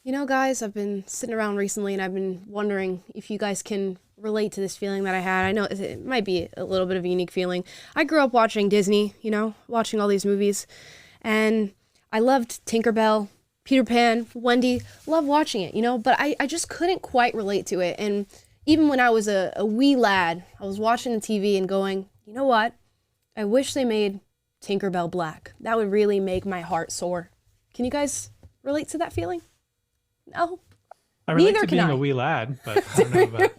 You know, guys, I've been sitting around recently and I've been wondering if you guys can relate to this feeling that I had. I know it might be a little bit of a unique feeling. I grew up watching Disney, watching all these movies, and I loved Tinkerbell, Peter Pan, Wendy, loved watching it, but I just couldn't quite relate to it. And even when I was a wee lad, I was watching the TV and going, you know what? I wish they made Tinkerbell black. That would really make my heart soar. Can you guys relate to that feeling? No. I relate Neither to can being I. a wee lad, but I don't know about.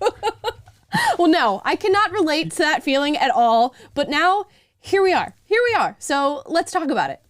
Well, no, I cannot relate to that feeling at all. But now, here we are. Here we are. So let's talk about it.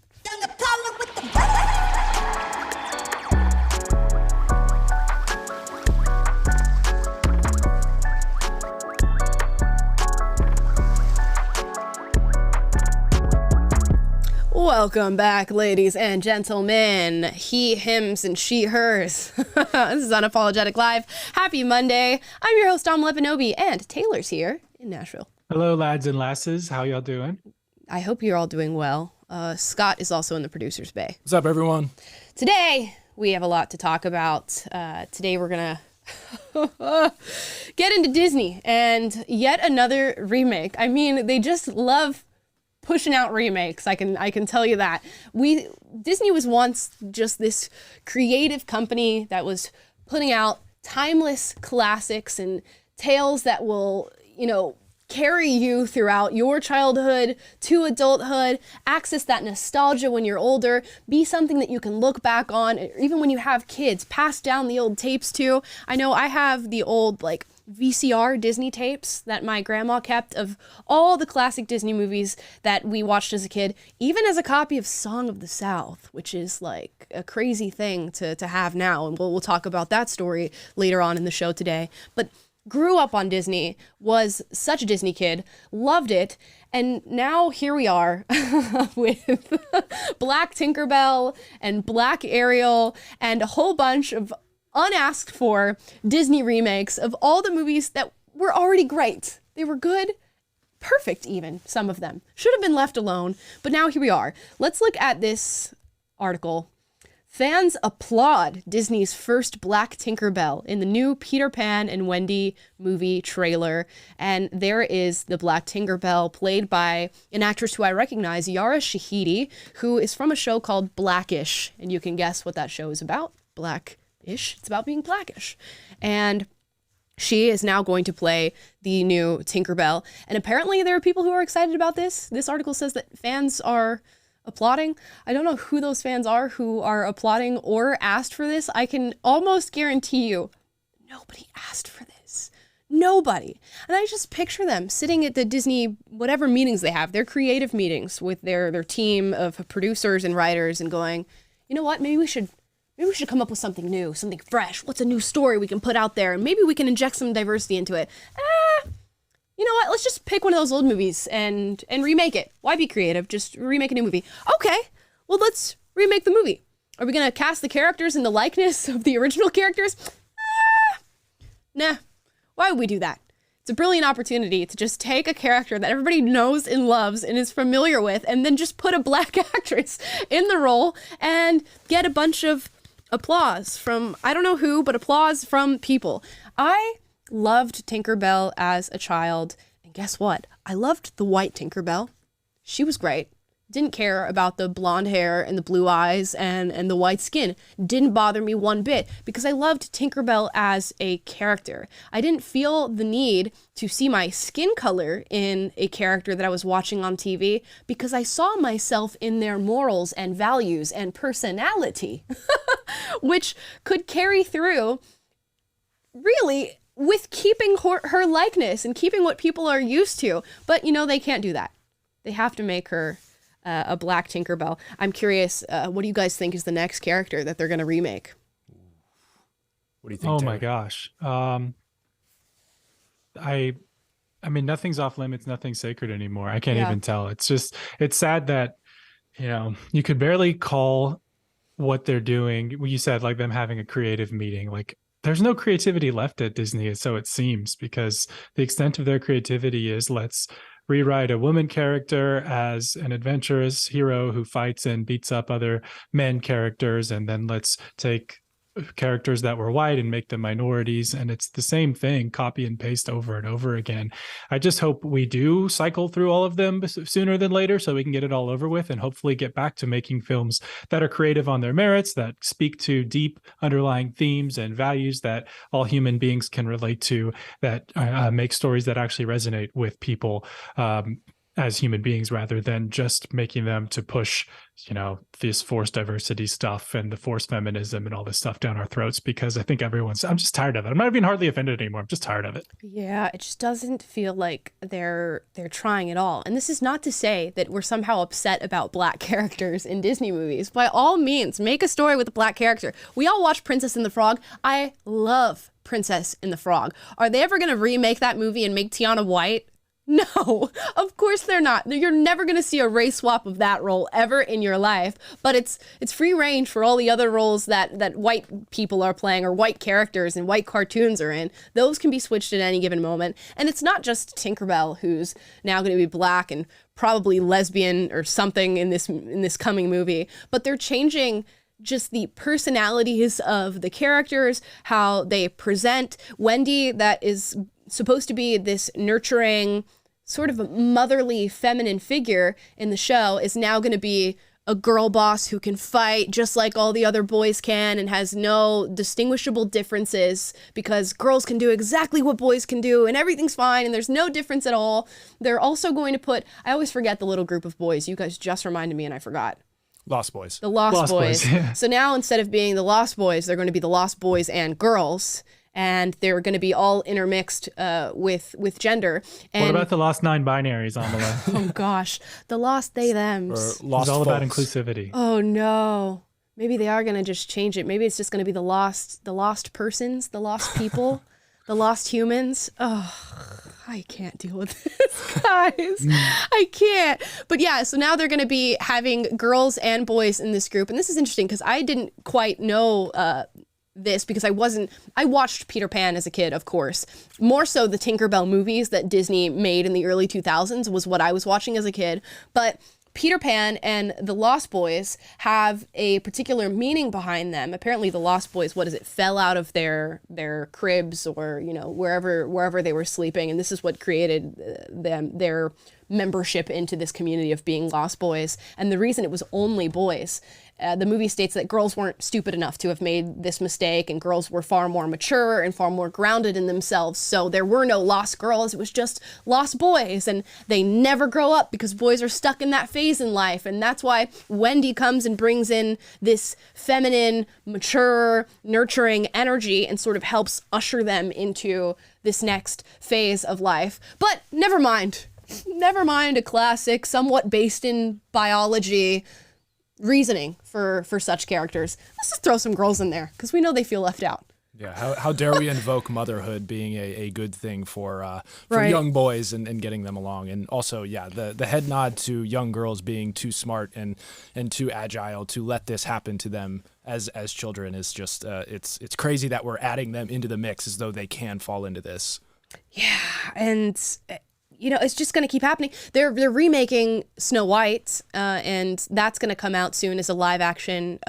Welcome back, ladies and gentlemen. He, hims, and she, hers. This is Unapologetic Live. Happy Monday. I'm your host, Dom Lepanobi, and Taylor's here in Nashville. Hello, lads and lasses. How y'all doing? I hope you're all doing well. Scott is also in the producer's bay. What's up, everyone? Today, we have a lot to talk about. Today, we're going to get into Disney and yet another remake. I mean, they just love pushing out remakes. I can tell you that. Disney was once just this creative company that was putting out timeless classics and tales that will, carry you throughout your childhood to adulthood, access that nostalgia when you're older, be something that you can look back on, even when you have kids, pass down the old tapes to. I know I have the old, VCR Disney tapes that my grandma kept of all the classic Disney movies that we watched as a kid, even as a copy of Song of the South, which is like a crazy thing to have now. And we'll talk about that story later on in the show today. But grew up on Disney, was such a Disney kid, loved it, and now here we are with Black Tinkerbell and Black Ariel and a whole bunch of unasked for Disney remakes of all the movies that were already great. They were good, perfect even, some of them. Should have been left alone, but now here we are. Let's look at this article. Fans applaud Disney's first Black Tinkerbell in the new Peter Pan and Wendy movie trailer. And there is the Black Tinkerbell, played by an actress who I recognize, Yara Shahidi, who is from a show called Blackish. And you can guess what that show is about. Blackish. It's about being blackish. And she is now going to play the new Tinkerbell. And apparently there are people who are excited about this. This article says that fans are applauding. I don't know who those fans are who are applauding or asked for this. I can almost guarantee you nobody asked for this. Nobody. And I just picture them sitting at the Disney, whatever meetings they have, their creative meetings with their team of producers and writers, and going, you know what, maybe we should come up with something new, something fresh. What's a new story we can put out there? And maybe we can inject some diversity into it. You know what? Let's just pick one of those old movies and remake it. Why be creative? Just remake a new movie. Okay, well, let's remake the movie. Are we going to cast the characters in the likeness of the original characters? Nah. Why would we do that? It's a brilliant opportunity to just take a character that everybody knows and loves and is familiar with, and then just put a Black actress in the role and get a bunch of applause from, I don't know who, but applause from people. I loved Tinkerbell as a child, and guess what? I loved the white Tinkerbell. She was great. Didn't care about the blonde hair and the blue eyes and the white skin. Didn't bother me one bit, because I loved Tinkerbell as a character. I didn't feel the need to see my skin color in a character that I was watching on TV, because I saw myself in their morals and values and personality, which could carry through really with keeping her likeness and keeping what people are used to. But, they can't do that. They have to make her a Black Tinkerbell. I'm curious, what do you guys think is the next character that they're going to remake? What do you think? Oh Taylor? my gosh. I mean, nothing's off limits, nothing's sacred anymore. I can't even tell. It's sad that, you could barely call what they're doing. You said like them having a creative meeting, like there's no creativity left at Disney, so it seems, because the extent of their creativity is, let's rewrite a woman character as an adventurous hero who fights and beats up other men characters, and then let's take characters that were white and make them minorities. And it's the same thing, copy and paste over and over again. I just hope we do cycle through all of them sooner than later so we can get it all over with and hopefully get back to making films that are creative on their merits, that speak to deep underlying themes and values that all human beings can relate to, that make stories that actually resonate with people as human beings, rather than just making them to push, this forced diversity stuff and the forced feminism and all this stuff down our throats. Because I think I'm just tired of it. I'm not even hardly offended anymore. I'm just tired of it. Yeah, it just doesn't feel like they're trying at all. And this is not to say that we're somehow upset about black characters in Disney movies. By all means, make a story with a black character. We all watch Princess and the Frog. I love Princess and the Frog. Are they ever going to remake that movie and make Tiana white? No, of course they're not. You're never going to see a race swap of that role ever in your life, but it's free range for all the other roles that white people are playing, or white characters and white cartoons are in. Those can be switched at any given moment. And it's not just Tinkerbell who's now going to be black and probably lesbian or something in this coming movie, but they're changing just the personalities of the characters, how they present. Wendy, that is supposed to be this nurturing, sort of a motherly, feminine figure in the show, is now going to be a girl boss who can fight just like all the other boys can and has no distinguishable differences, because girls can do exactly what boys can do and everything's fine and there's no difference at all. They're also going to put, I always forget the little group of boys. You guys just reminded me and I forgot. Lost Boys. The Lost Boys. Yeah. So now instead of being the Lost Boys, they're going to be the Lost Boys and girls. And they're going to be all intermixed with gender. And what about the lost non-binaries on the left? oh gosh, the lost they thems. Lost It's all about folks. inclusivity. Oh no, maybe they are going to just change it. Maybe it's just going to be the lost persons, the lost people, the lost humans. Oh, I can't deal with this, guys. I can't. But yeah, so now they're going to be having girls and boys in this group, and this is interesting because I didn't quite know this, because I watched Peter Pan as a kid, of course. More so the Tinkerbell movies that Disney made in the early 2000s was what I was watching as a kid. But Peter Pan and the Lost Boys have a particular meaning behind them. Apparently the Lost Boys, fell out of their cribs or, wherever they were sleeping. And this is what created their membership into this community of being Lost Boys. And the reason it was only boys, the movie states that girls weren't stupid enough to have made this mistake, and girls were far more mature and far more grounded in themselves. So there were no lost girls. It was just lost boys, and they never grow up because boys are stuck in that phase in life. And that's why Wendy comes and brings in this feminine, mature, nurturing energy and sort of helps usher them into this next phase of life. But never mind a classic, somewhat based in biology reasoning for such characters. Let's just throw some girls in there because we know they feel left out. Yeah, how dare we invoke motherhood being a good thing for Right. young boys and getting them along. And also, yeah, the head nod to young girls being too smart and too agile to let this happen to them as children is just, it's crazy that we're adding them into the mix as though they can fall into this. Yeah, and it's just going to keep happening. They're remaking Snow White, and that's going to come out soon as a live action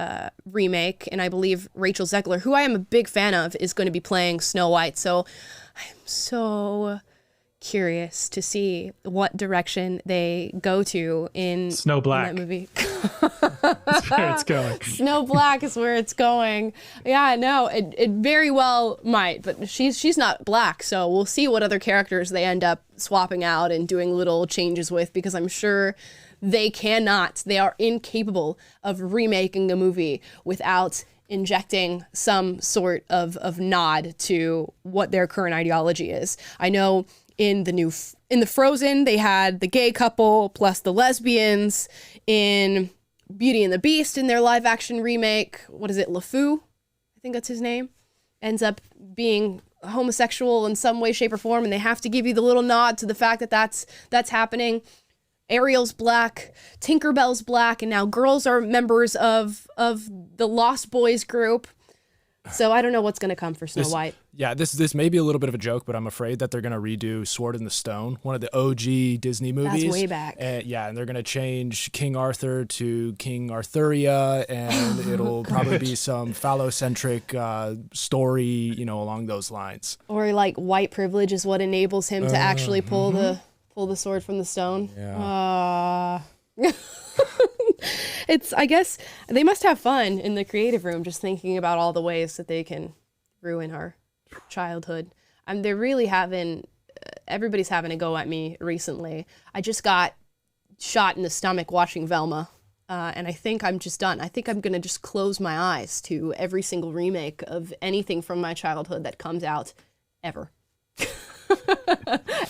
remake. And I believe Rachel Zegler, who I am a big fan of, is going to be playing Snow White. So I'm so curious to see what direction they go to in Snow Black. in that movie. That's where it's going. Snow Black is where it's going. Yeah, no, it very well might, but she's not black, so we'll see what other characters they end up swapping out and doing little changes with, because I'm sure they are incapable of remaking a movie without injecting some sort of nod to what their current ideology is. I know in the Frozen, they had the gay couple plus the lesbians. In Beauty and the Beast, in their live action remake, LeFou? I think that's his name. Ends up being homosexual in some way, shape, or form, and they have to give you the little nod to the fact that that's happening. Ariel's black, Tinkerbell's black, and now girls are members of the Lost Boys group. So I don't know what's going to come for Snow White. Yeah, this may be a little bit of a joke, but I'm afraid that they're going to redo Sword in the Stone, one of the OG Disney movies. That's way back. And they're going to change King Arthur to King Arthuria, and it'll probably be some phallocentric story, along those lines. Or like white privilege is what enables him to actually pull the sword from the stone. Yeah. I guess they must have fun in the creative room just thinking about all the ways that they can ruin our childhood. They're really everybody's having a go at me recently. I just got shot in the stomach watching Velma, and I think I'm just done. I think I'm going to just close my eyes to every single remake of anything from my childhood that comes out ever.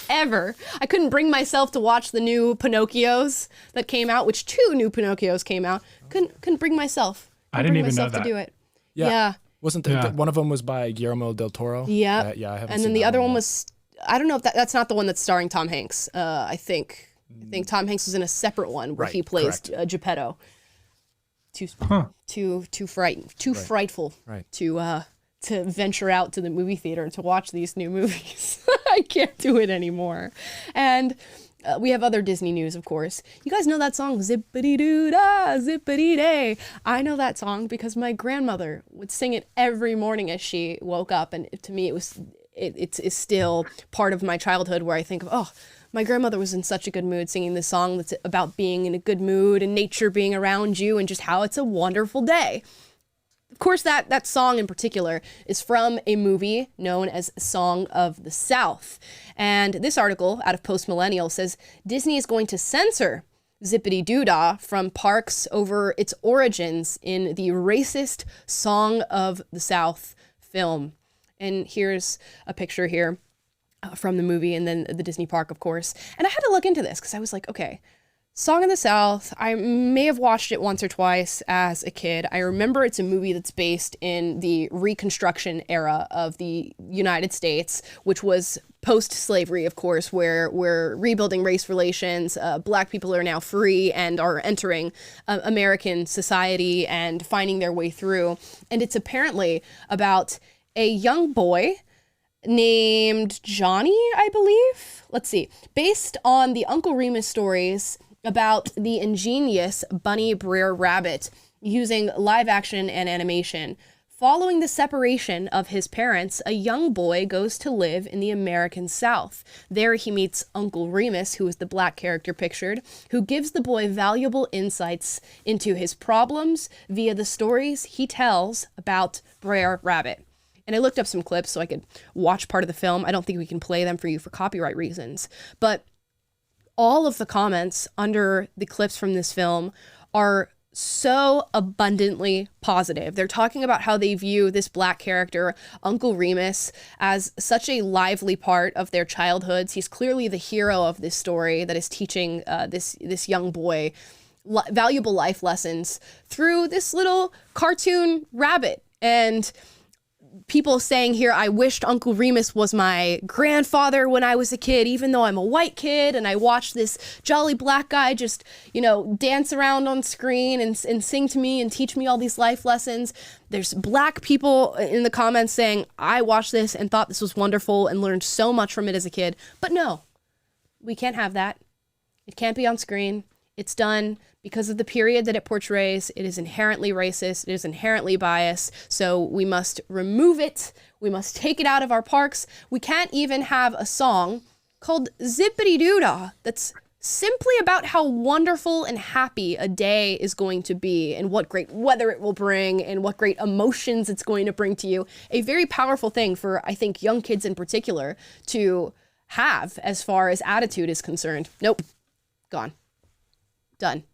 Ever. I couldn't bring myself to watch the new Pinocchios that came out, which 2 new Pinocchios came out. Couldn't bring myself. I didn't even know that. To do it. Yeah. Wasn't one of them was by Guillermo del Toro? Yeah. I haven't seen And then the other one was, I don't know if that's not the one that's starring Tom Hanks. I think Tom Hanks was in a separate one where he plays Geppetto. Too frightful to venture out to the movie theater to watch these new movies. I can't do it anymore. And we have other Disney news, of course. You guys know that song, Zippity Doo Dah, Zippity Day. I know that song because my grandmother would sing it every morning as she woke up. And to me, it's still part of my childhood where I think of, oh, my grandmother was in such a good mood singing this song that's about being in a good mood and nature being around you and just how it's a wonderful day. Of course, that song in particular is from a movie known as Song of the South. And this article out of Post Millennial says Disney is going to censor Zippity Doo Dah from parks over its origins in the racist Song of the South film. And here's a picture here from the movie and then the Disney park, of course. And I had to look into this because I was like, okay, Song of the South, I may have watched it once or twice as a kid. I remember it's a movie that's based in the Reconstruction era of the United States, which was post-slavery, of course, where we're rebuilding race relations. Black people are now free and are entering American society and finding their way through. And it's apparently about a young boy named Johnny, I believe. Let's see. Based on the Uncle Remus stories about the ingenious Bunny Brer Rabbit using live action and animation. Following the separation of his parents, a young boy goes to live in the American South. There he meets Uncle Remus, who is the black character pictured, who gives the boy valuable insights into his problems via the stories he tells about Brer Rabbit. And I looked up some clips so I could watch part of the film. I don't think we can play them for you for copyright reasons, but all of the comments under the clips from this film are so abundantly positive. They're talking about how they view this black character, Uncle Remus, as such a lively part of their childhoods. He's clearly the hero of this story that is teaching this young boy valuable life lessons through this little cartoon rabbit. And people saying here, I wished Uncle Remus was my grandfather when I was a kid, even though I'm a white kid, and I watched this jolly black guy just, dance around on screen and sing to me and teach me all these life lessons. There's black people in the comments saying, I watched this and thought this was wonderful and learned so much from it as a kid. But no, we can't have that. It can't be on screen. It's done because of the period that it portrays. It is inherently racist. It is inherently biased. So we must remove it. We must take it out of our parks. We can't even have a song called Zippity Doo Dah that's simply about how wonderful and happy a day is going to be and what great weather it will bring and what great emotions it's going to bring to you. A very powerful thing for, I think, young kids in particular to have as far as attitude is concerned. Nope. Gone. Done.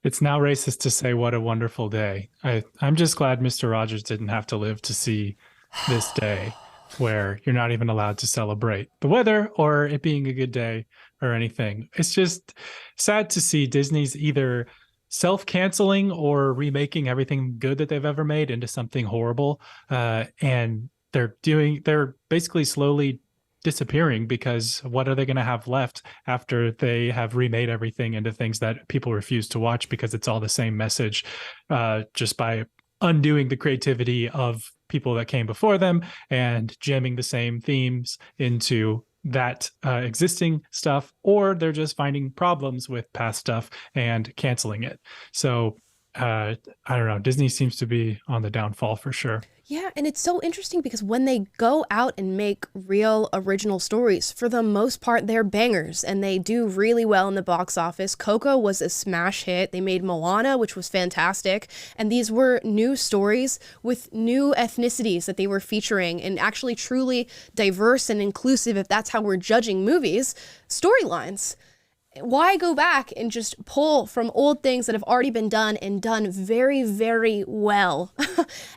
It's now racist to say what a wonderful day. I'm just glad Mr. Rogers didn't have to live to see this day where you're not even allowed to celebrate the weather or it being a good day or anything. It's just sad to see Disney's either self-canceling or remaking everything good that they've ever made into something horrible. And they're basically slowly disappearing because what are they going to have left after they have remade everything into things that people refuse to watch because it's all the same message, just by undoing the creativity of people that came before them and jamming the same themes into that existing stuff, or they're just finding problems with past stuff and canceling it. So I don't know. Disney seems to be on the downfall for sure. Yeah, and it's so interesting because when they go out and make real original stories, for the most part, they're bangers and they do really well in the box office. Coco was a smash hit. They made Moana, which was fantastic. And these were new stories with new ethnicities that they were featuring, and actually truly diverse and inclusive, if that's how we're judging movies, storylines. Why go back and just pull from old things that have already been done and done very, very well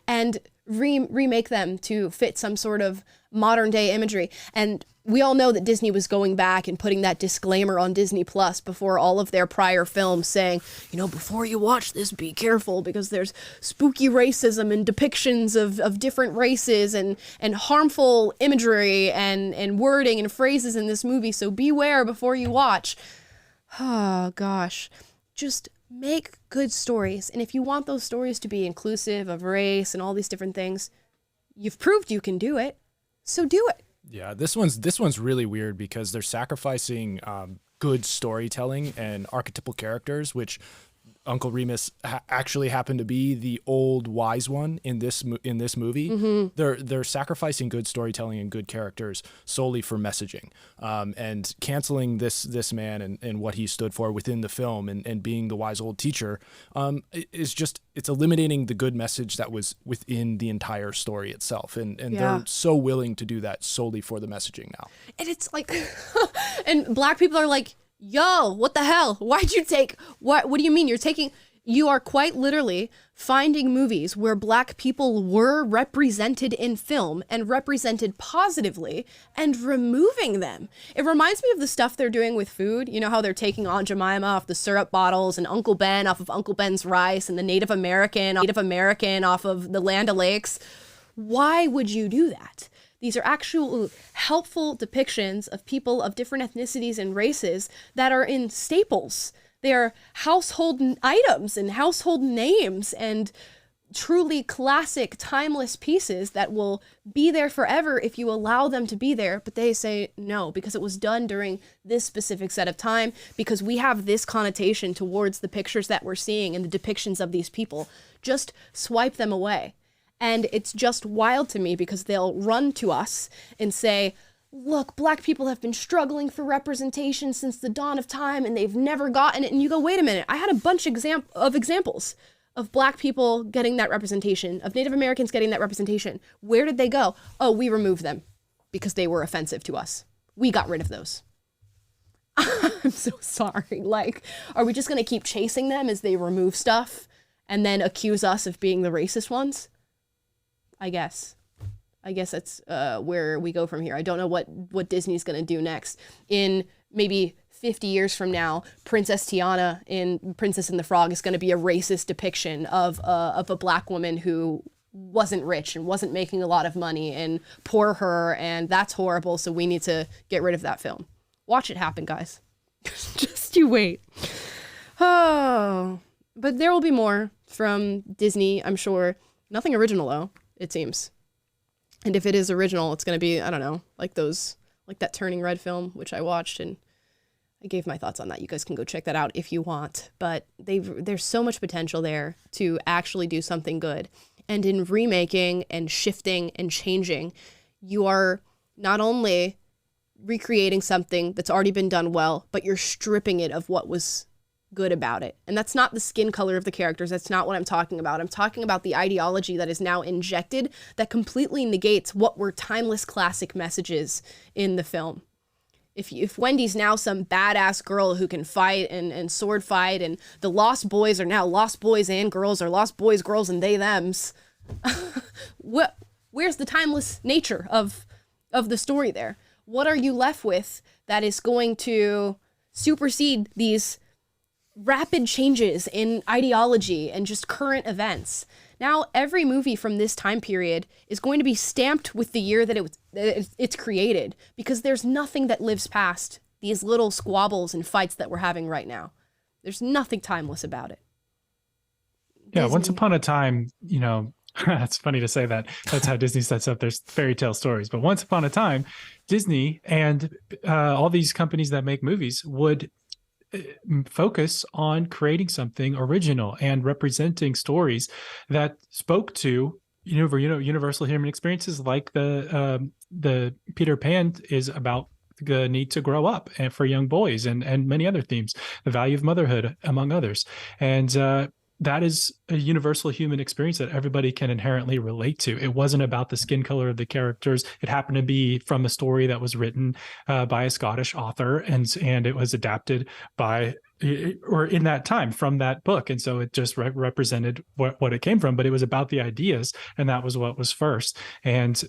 and remake them to fit some sort of modern day imagery? And we all know that Disney was going back and putting that disclaimer on Disney Plus before all of their prior films saying, you know, before you watch this, be careful because there's spooky racism and depictions of different races and harmful imagery and wording and phrases in this movie. So beware before you watch. Oh, gosh. Just make good stories. And if you want those stories to be inclusive of race and all these different things, you've proved you can do it. So do it. Yeah, this one's really weird because they're sacrificing good storytelling and archetypal characters, which Uncle Remus actually happened to be the old wise one in this movie. Mm-hmm. They're sacrificing good storytelling and good characters solely for messaging, and canceling this man and what he stood for within the film and being the wise old teacher is just, it's eliminating the good message that was within the entire story itself, and they're so willing to do that solely for the messaging now. And it's like, and black people are like, yo, what the hell? Why'd you take, what do you mean? You are quite literally finding movies where black people were represented in film and represented positively and removing them. It reminds me of the stuff they're doing with food. You know how they're taking Aunt Jemima off the syrup bottles and Uncle Ben off of Uncle Ben's rice and the Native American off of the Land O'Lakes. Why would you do that? These are actual helpful depictions of people of different ethnicities and races that are in staples. They are household items and household names and truly classic, timeless pieces that will be there forever if you allow them to be there. But they say no, because it was done during this specific set of time, because we have this connotation towards the pictures that we're seeing and the depictions of these people. Just swipe them away. And it's just wild to me because they'll run to us and say, look, black people have been struggling for representation since the dawn of time and they've never gotten it. And you go, wait a minute, I had a bunch of examples of black people getting that representation, of Native Americans getting that representation. Where did they go? Oh, we removed them because they were offensive to us. We got rid of those. I'm so sorry. Like, are we just going to keep chasing them as they remove stuff and then accuse us of being the racist ones? I guess that's where we go from here. I don't know what Disney's going to do next. In maybe 50 years from now, Princess Tiana in Princess and the Frog is going to be a racist depiction of a black woman who wasn't rich and wasn't making a lot of money, and poor her, and that's horrible, so we need to get rid of that film. Watch it happen, guys. Just you wait. Oh, but there will be more from Disney, I'm sure. Nothing original, though. It seems. And if it is original, it's going to be, I don't know, like that Turning Red film, which I watched, and I gave my thoughts on that. You guys can go check that out if you want. But there's so much potential there to actually do something good. And in remaking and shifting and changing, you are not only recreating something that's already been done well, but you're stripping it of what was good about it. And that's not the skin color of the characters. That's not what I'm talking about. I'm talking about the ideology that is now injected that completely negates what were timeless classic messages in the film. If Wendy's now some badass girl who can fight and sword fight, and the Lost Boys are now Lost Boys and Girls, or Lost Boys, Girls, and They Thems, where's the timeless nature of the story there? What are you left with that is going to supersede these rapid changes in ideology and just current events? Now, every movie from this time period is going to be stamped with the year that it's created, because there's nothing that lives past these little squabbles and fights that we're having right now. There's nothing timeless about it. Yeah, once Disney. upon a time, it's funny to say that. That's how Disney sets up their fairy tale stories. But once upon a time, Disney and all these companies that make movies would focus on creating something original and representing stories that spoke to universal human experiences, like the Peter Pan is about the need to grow up and for young boys, and many other themes, the value of motherhood, among others. And that is a universal human experience that everybody can inherently relate to. It wasn't about the skin color of the characters. It happened to be from a story that was written by a Scottish author, and it was adapted by, or in that time, from that book. And so it just represented what it came from, but it was about the ideas, and that was what was first. And,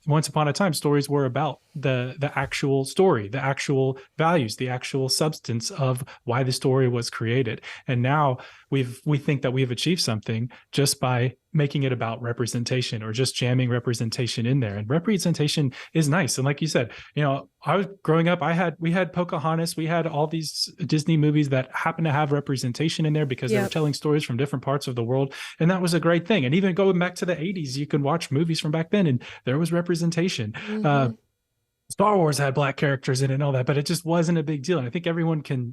once upon a time, stories were about the actual story, the actual values, the actual substance of why the story was created. And now we think that we've achieved something just by making it about representation, or just jamming representation in there. And representation is nice. And like you said, I was growing up, we had Pocahontas, we had all these Disney movies that happen to have representation in there because they were telling stories from different parts of the world. And that was a great thing. And even going back to the 80s, you can watch movies from back then and there was representation. Mm-hmm. Star Wars had black characters in it and all that, but it just wasn't a big deal. And I think everyone can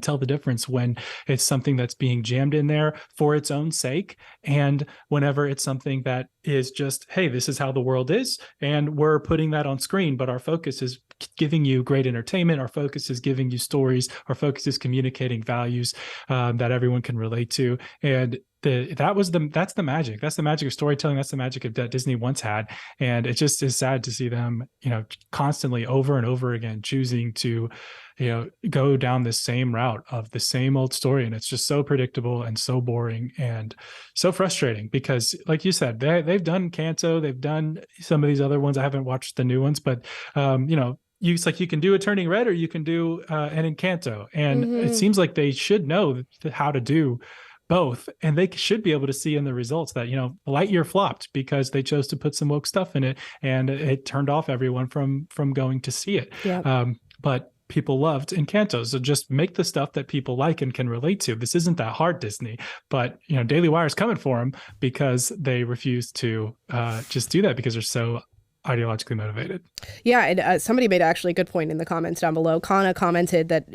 tell the difference when it's something that's being jammed in there for its own sake, and whenever it's something that is just, hey, this is how the world is, and we're putting that on screen, but our focus is giving you great entertainment. Our focus is giving you stories. Our focus is communicating values that everyone can relate to. And that's the magic. That's the magic of storytelling. That's the magic that Disney once had. And it just is sad to see them, constantly over and over again choosing to, go down the same route of the same old story. And it's just so predictable and so boring and so frustrating because, like you said, they've done Canto, they've done some of these other ones. I haven't watched the new ones, but it's like you can do a Turning Red or you can do an Encanto. And it seems like they should know how to do both, and they should be able to see in the results that Lightyear flopped because they chose to put some woke stuff in it, and it turned off everyone from going to see it. Yep. But people loved Encanto, so just make the stuff that people like and can relate to. This isn't that hard, Disney, but Daily Wire's coming for them because they refuse to just do that because they're so ideologically motivated. Yeah, and somebody made actually a good point in the comments down below. Kana commented that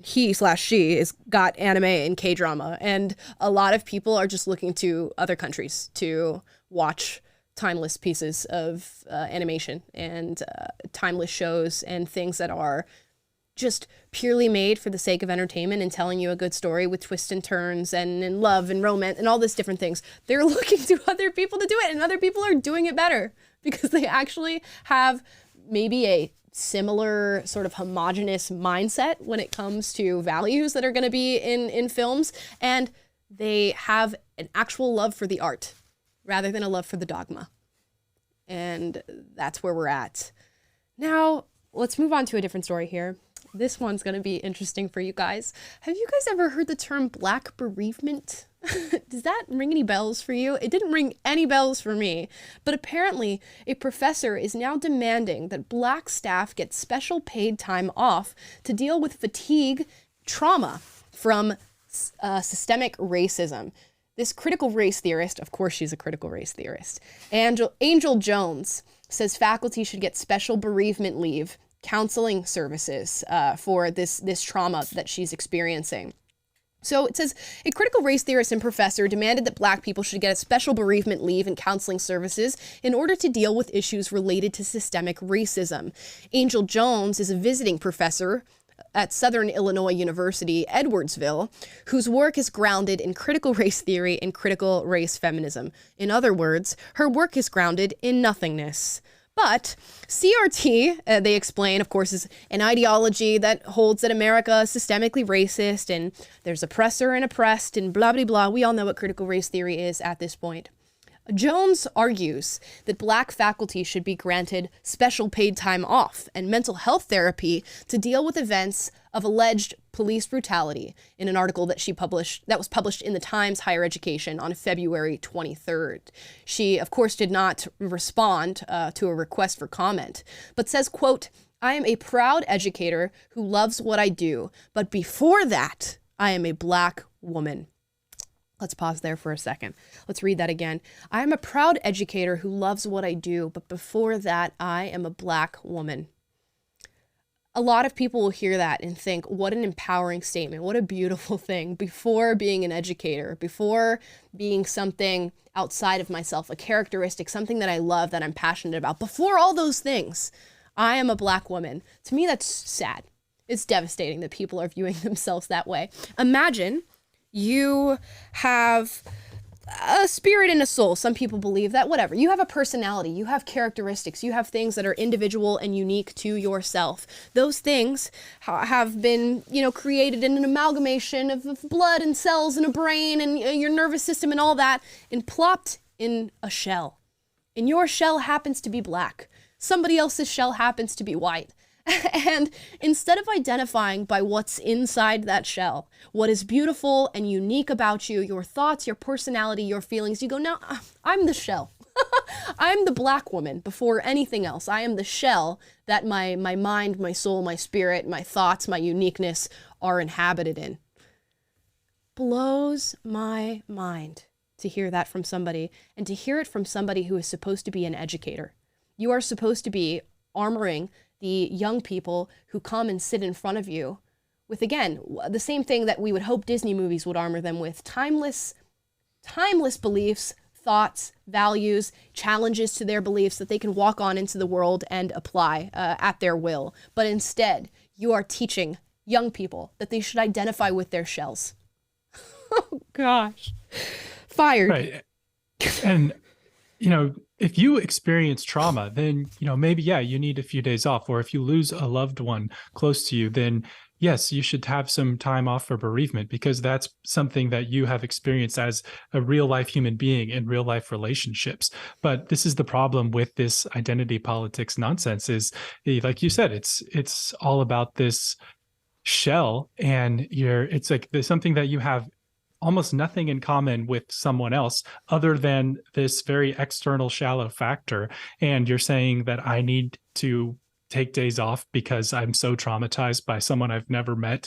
he/she is got anime and K-drama, and a lot of people are just looking to other countries to watch timeless pieces of animation and timeless shows and things that are just purely made for the sake of entertainment and telling you a good story with twists and turns and love and romance and all these different things. They're looking to other people to do it, and other people are doing it better because they actually have maybe a similar sort of homogenous mindset when it comes to values that are going to be in films, and they have an actual love for the art rather than a love for the dogma. And that's where we're at. Now, let's move on to a different story here. This one's going to be interesting for you guys. Have you guys ever heard the term black bereavement? Does that ring any bells for you? It didn't ring any bells for me, but apparently a professor is now demanding that black staff get special paid time off to deal with fatigue trauma from systemic racism. This critical race theorist, of course she's a critical race theorist, Angel Jones, says faculty should get special bereavement leave, counseling services for this trauma that she's experiencing. So it says, a critical race theorist and professor demanded that black people should get a special bereavement leave and counseling services in order to deal with issues related to systemic racism. Angel Jones is a visiting professor at Southern Illinois University, Edwardsville, whose work is grounded in critical race theory and critical race feminism. In other words, her work is grounded in nothingness. But CRT, they explain, of course, is an ideology that holds that America is systemically racist and there's oppressor and oppressed and blah, blah, blah. We all know what critical race theory is at this point. Jones argues that black faculty should be granted special paid time off and mental health therapy to deal with events of alleged police brutality in an article that was published in the Times Higher Education on February 23rd. She, of course, did not respond to a request for comment, but says, quote, "I am a proud educator who loves what I do, but before that, I am a black woman." Let's pause there for a second. Let's read that again. I am a proud educator who loves what I do, but before that, I am a Black woman. A lot of people will hear that and think, what an empowering statement. What a beautiful thing. Before being an educator, before being something outside of myself, a characteristic, something that I love, that I'm passionate about, before all those things, I am a Black woman. To me, that's sad. It's devastating that people are viewing themselves that way. Imagine you have a spirit and a soul. Some people believe that, whatever. You have a personality, you have characteristics, you have things that are individual and unique to yourself. Those things have been, created in an amalgamation of blood and cells and a brain and your nervous system and all that, and plopped in a shell. And your shell happens to be black. Somebody else's shell happens to be white. And instead of identifying by what's inside that shell, what is beautiful and unique about you, your thoughts, your personality, your feelings, you go, no, I'm the shell. I'm the Black woman before anything else. I am the shell that my mind, my soul, my spirit, my thoughts, my uniqueness are inhabited in. Blows my mind to hear that from somebody, and to hear it from somebody who is supposed to be an educator. You are supposed to be armoring the young people who come and sit in front of you with, again, the same thing that we would hope Disney movies would armor them with: timeless beliefs, thoughts, values, challenges to their beliefs that they can walk on into the world and apply at their will. But instead, you are teaching young people that they should identify with their shells. Oh, gosh. Fired. Right. And, if you experience trauma, then, maybe, you need a few days off. Or if you lose a loved one close to you, then yes, you should have some time off for bereavement, because that's something that you have experienced as a real life human being in real life relationships. But this is the problem with this identity politics nonsense is, like you said, it's all about this shell, and it's like there's something that you have almost nothing in common with someone else other than this very external, shallow factor. And you're saying that I need to take days off because I'm so traumatized by someone I've never met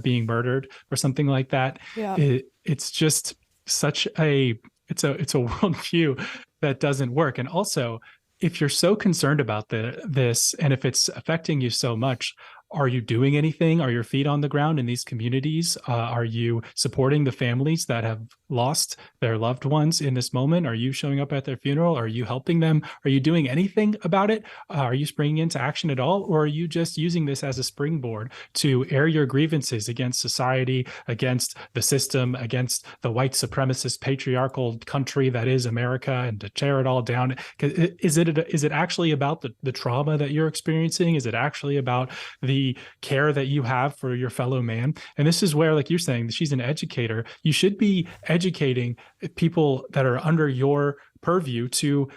being murdered or something like that. Yeah. It's just such it's a worldview that doesn't work. And also, if you're so concerned about this, and if it's affecting you so much, are you doing anything? Are your feet on the ground in these communities? Are you supporting the families that have lost their loved ones in this moment? Are you showing up at their funeral? Are you helping them? Are you doing anything about it? Are you springing into action at all? Or are you just using this as a springboard to air your grievances against society, against the system, against the white supremacist patriarchal country that is America, and to tear it all down? Is it actually about the trauma that you're experiencing? Is it actually about the care that you have for your fellow man? And this is where, like you're saying, she's an educator. You should be educating people that are under your purview to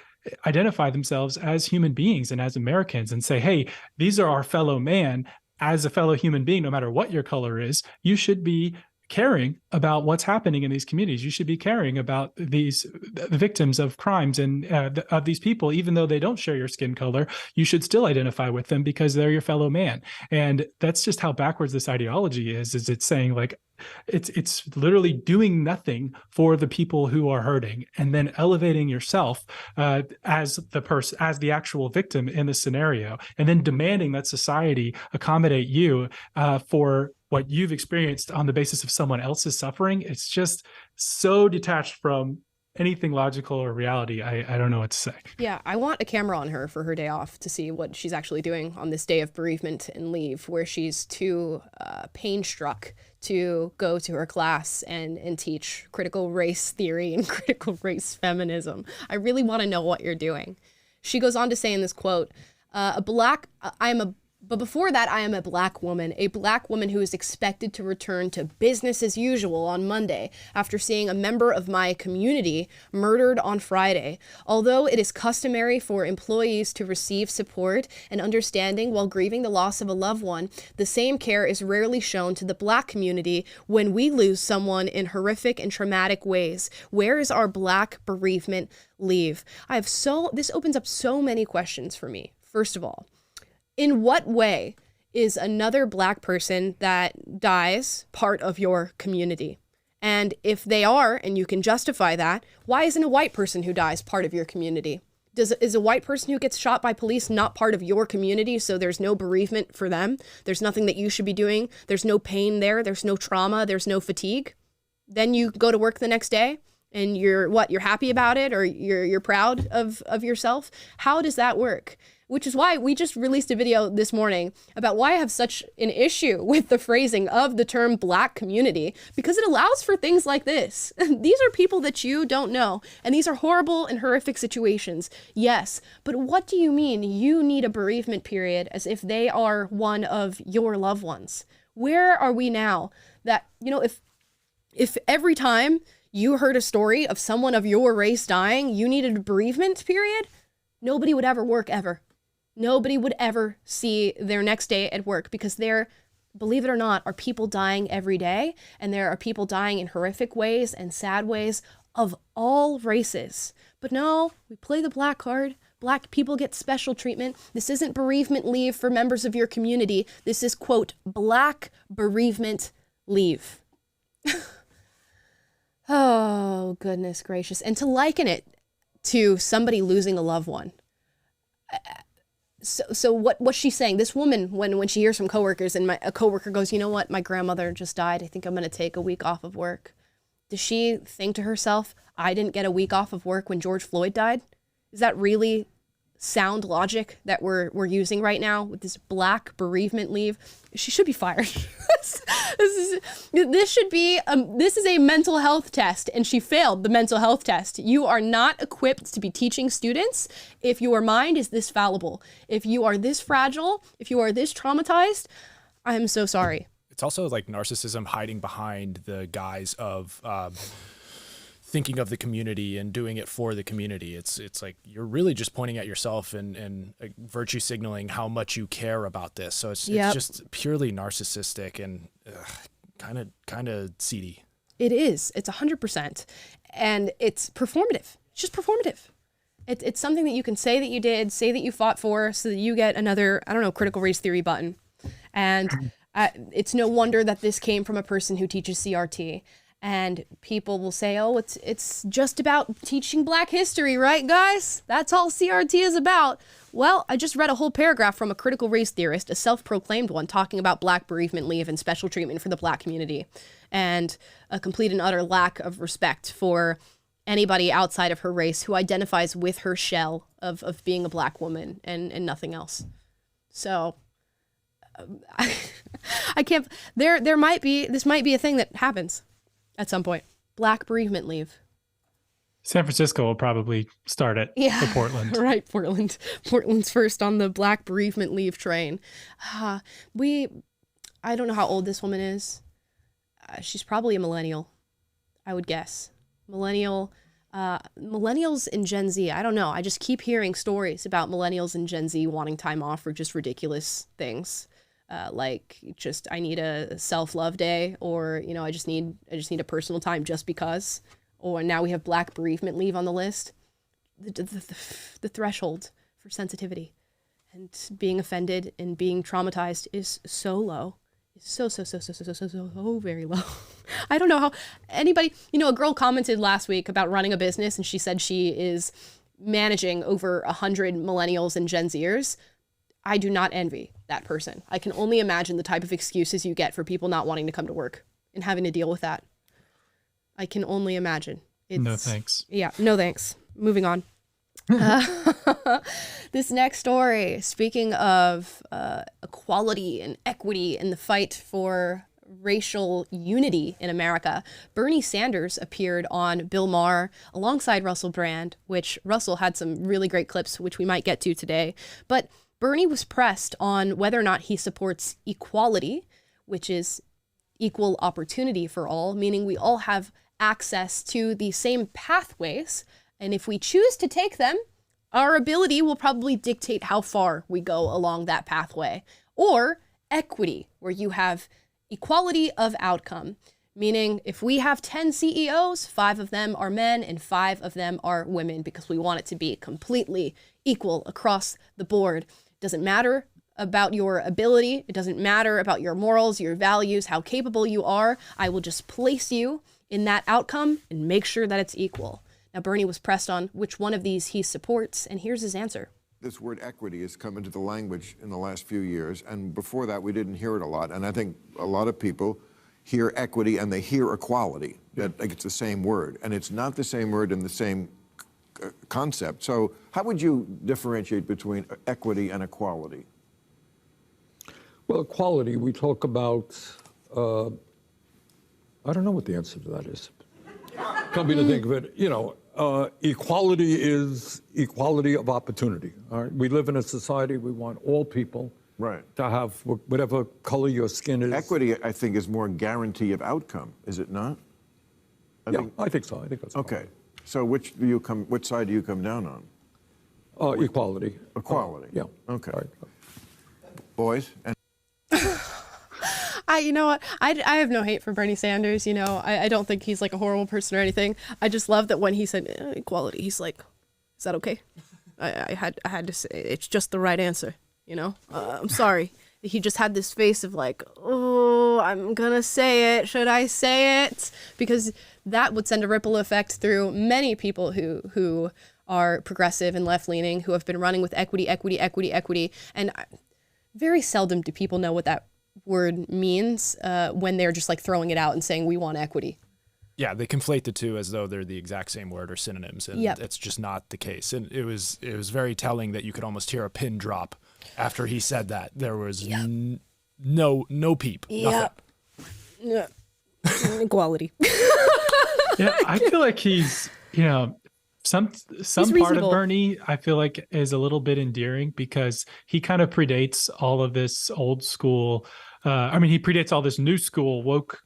identify themselves as human beings and as Americans, and say, hey, these are our fellow man. As a fellow human being, no matter what your color is, you should be caring about what's happening in these communities. You should be caring about the victims of crimes and of these people, even though they don't share your skin color. You should still identify with them because they're your fellow man. And that's just how backwards this ideology is it's saying, like, it's literally doing nothing for the people who are hurting, and then elevating yourself as the actual victim in the scenario, and then demanding that society accommodate you for what you've experienced on the basis of someone else's suffering. It's just so detached from anything logical or reality. I don't know what to say. Yeah, I want a camera on her for her day off to see what she's actually doing on this day of bereavement and leave, where she's too pain-struck to go to her class and teach critical race theory and critical race feminism. I really want to know what you're doing. She goes on to say in this quote, but before that, I am a Black woman who is expected to return to business as usual on Monday after seeing a member of my community murdered on Friday. Although it is customary for employees to receive support and understanding while grieving the loss of a loved one, the same care is rarely shown to the Black community when we lose someone in horrific and traumatic ways. Where is our Black bereavement leave? This opens up so many questions for me. First of all, in what way is another Black person that dies part of your community? And if they are, and you can justify that, why isn't a white person who dies part of your community? Is a white person who gets shot by police not part of your community, so there's no bereavement for them? There's nothing that you should be doing. There's no pain there. There's no trauma. There's no fatigue. Then you go to work the next day and you're happy about it, or you're proud of yourself? How does that work? Which is why we just released a video this morning about why I have such an issue with the phrasing of the term Black community, because it allows for things like this. These are people that you don't know, and these are horrible and horrific situations. Yes, but what do you mean you need a bereavement period as if they are one of your loved ones? Where are we now that, if every time you heard a story of someone of your race dying, you needed a bereavement period, nobody would ever work ever. Nobody would ever see their next day at work, because there, believe it or not, are people dying every day. And there are people dying in horrific ways and sad ways of all races. But no, we play the Black card. Black people get special treatment. This isn't bereavement leave for members of your community. This is, quote, Black bereavement leave. Oh, goodness gracious. And to liken it to somebody losing a loved one. So what's she saying? This woman, when she hears from coworkers and a coworker goes, you know what, my grandmother just died, I think I'm going to take a week off of work. Does she think to herself, I didn't get a week off of work when George Floyd died? Is that really sound logic that we're using right now with this Black bereavement leave? She should be fired. This is a mental health test, and she failed the mental health test. You are not equipped to be teaching students if your mind is this fallible. If you are this fragile, if you are this traumatized, I am so sorry. It's also like narcissism hiding behind the guise of thinking of the community and doing it for the community. It's like you're really just pointing at yourself and virtue signaling how much you care about this. So it's just purely narcissistic and kind of seedy. It is. It's 100%. And it's performative. It's just performative. It's something that you can say that you did, say that you fought for, so that you get another, critical race theory button. And it's no wonder that this came from a person who teaches CRT. And people will say, oh, it's just about teaching Black history, right, guys? That's all CRT is about. Well, I just read a whole paragraph from a critical race theorist, a self-proclaimed one, talking about Black bereavement leave and special treatment for the Black community, and a complete and utter lack of respect for anybody outside of her race who identifies with her shell of being a Black woman and nothing else. So I can't, this might be a thing that happens at some point. Black bereavement leave. San Francisco will probably start it for Portland. Right, Portland. Portland's first on the Black bereavement leave train. I don't know how old this woman is. She's probably a millennial, I would guess. Millennials and Gen Z, I don't know. I just keep hearing stories about millennials and Gen Z wanting time off for just ridiculous things. Like just, I need a self-love day, or, I just need a personal time just because. Or now we have Black bereavement leave on the list. The threshold for sensitivity and being offended and being traumatized is so low. It's so very low. I don't know how anybody, a girl commented last week about running a business, and she said she is managing over 100 millennials and Gen Zers. I do not envy that person. I can only imagine the type of excuses you get for people not wanting to come to work and having to deal with that. I can only imagine. No thanks. Yeah, no thanks. Moving on. This next story, speaking of equality and equity and the fight for racial unity in America, Bernie Sanders appeared on Bill Maher alongside Russell Brand, which Russell had some really great clips, which we might get to today. But Bernie was pressed on whether or not he supports equality, which is equal opportunity for all, meaning we all have access to the same pathways. And if we choose to take them, our ability will probably dictate how far we go along that pathway. Or equity, where you have equality of outcome, meaning if we have 10 CEOs, 5 of them are men and 5 of them are women, because we want it to be completely equal across the board. It doesn't matter about your ability. It doesn't matter about your morals, your values, how capable you are. I will just place you in that outcome and make sure that it's equal. Now, Bernie was pressed on which one of these he supports, and here's his answer. This word equity has come into the language in the last few years, and before that we didn't hear it a lot. And I think a lot of people hear equity and they hear equality, that like it's the same word, and it's not the same word in the same concept. So how would you differentiate between equity and equality? Well, equality, we talk about, I don't know what the answer to that is. Come to think of it, equality is equality of opportunity. All right? We live in a society, we want all people to have whatever color your skin is. Equity, I think, is more guarantee of outcome, is it not? I think so. I think that's okay. So which side do you come down on? Equality. Equality. Yeah. Okay. Right. Boys? You know what? I have no hate for Bernie Sanders. I don't think he's like a horrible person or anything. I just love that when he said equality, he's like, is that okay? I had to say, it's just the right answer. I'm sorry. He just had this face of like, oh, I'm gonna say it. Should I say it? Because that would send a ripple effect through many people who are progressive and left-leaning, who have been running with equity. And very seldom do people know what that word means when they're just like throwing it out and saying we want equity. Yeah, they conflate the two as though they're the exact same word or synonyms, and it's just not the case. And it was very telling that you could almost hear a pin drop after he said that. There was no peep. Yeah. Equality. Yeah, I feel like he's, some part of Bernie, I feel like is a little bit endearing because he kind of predates all of this old school. He predates all this new school woke,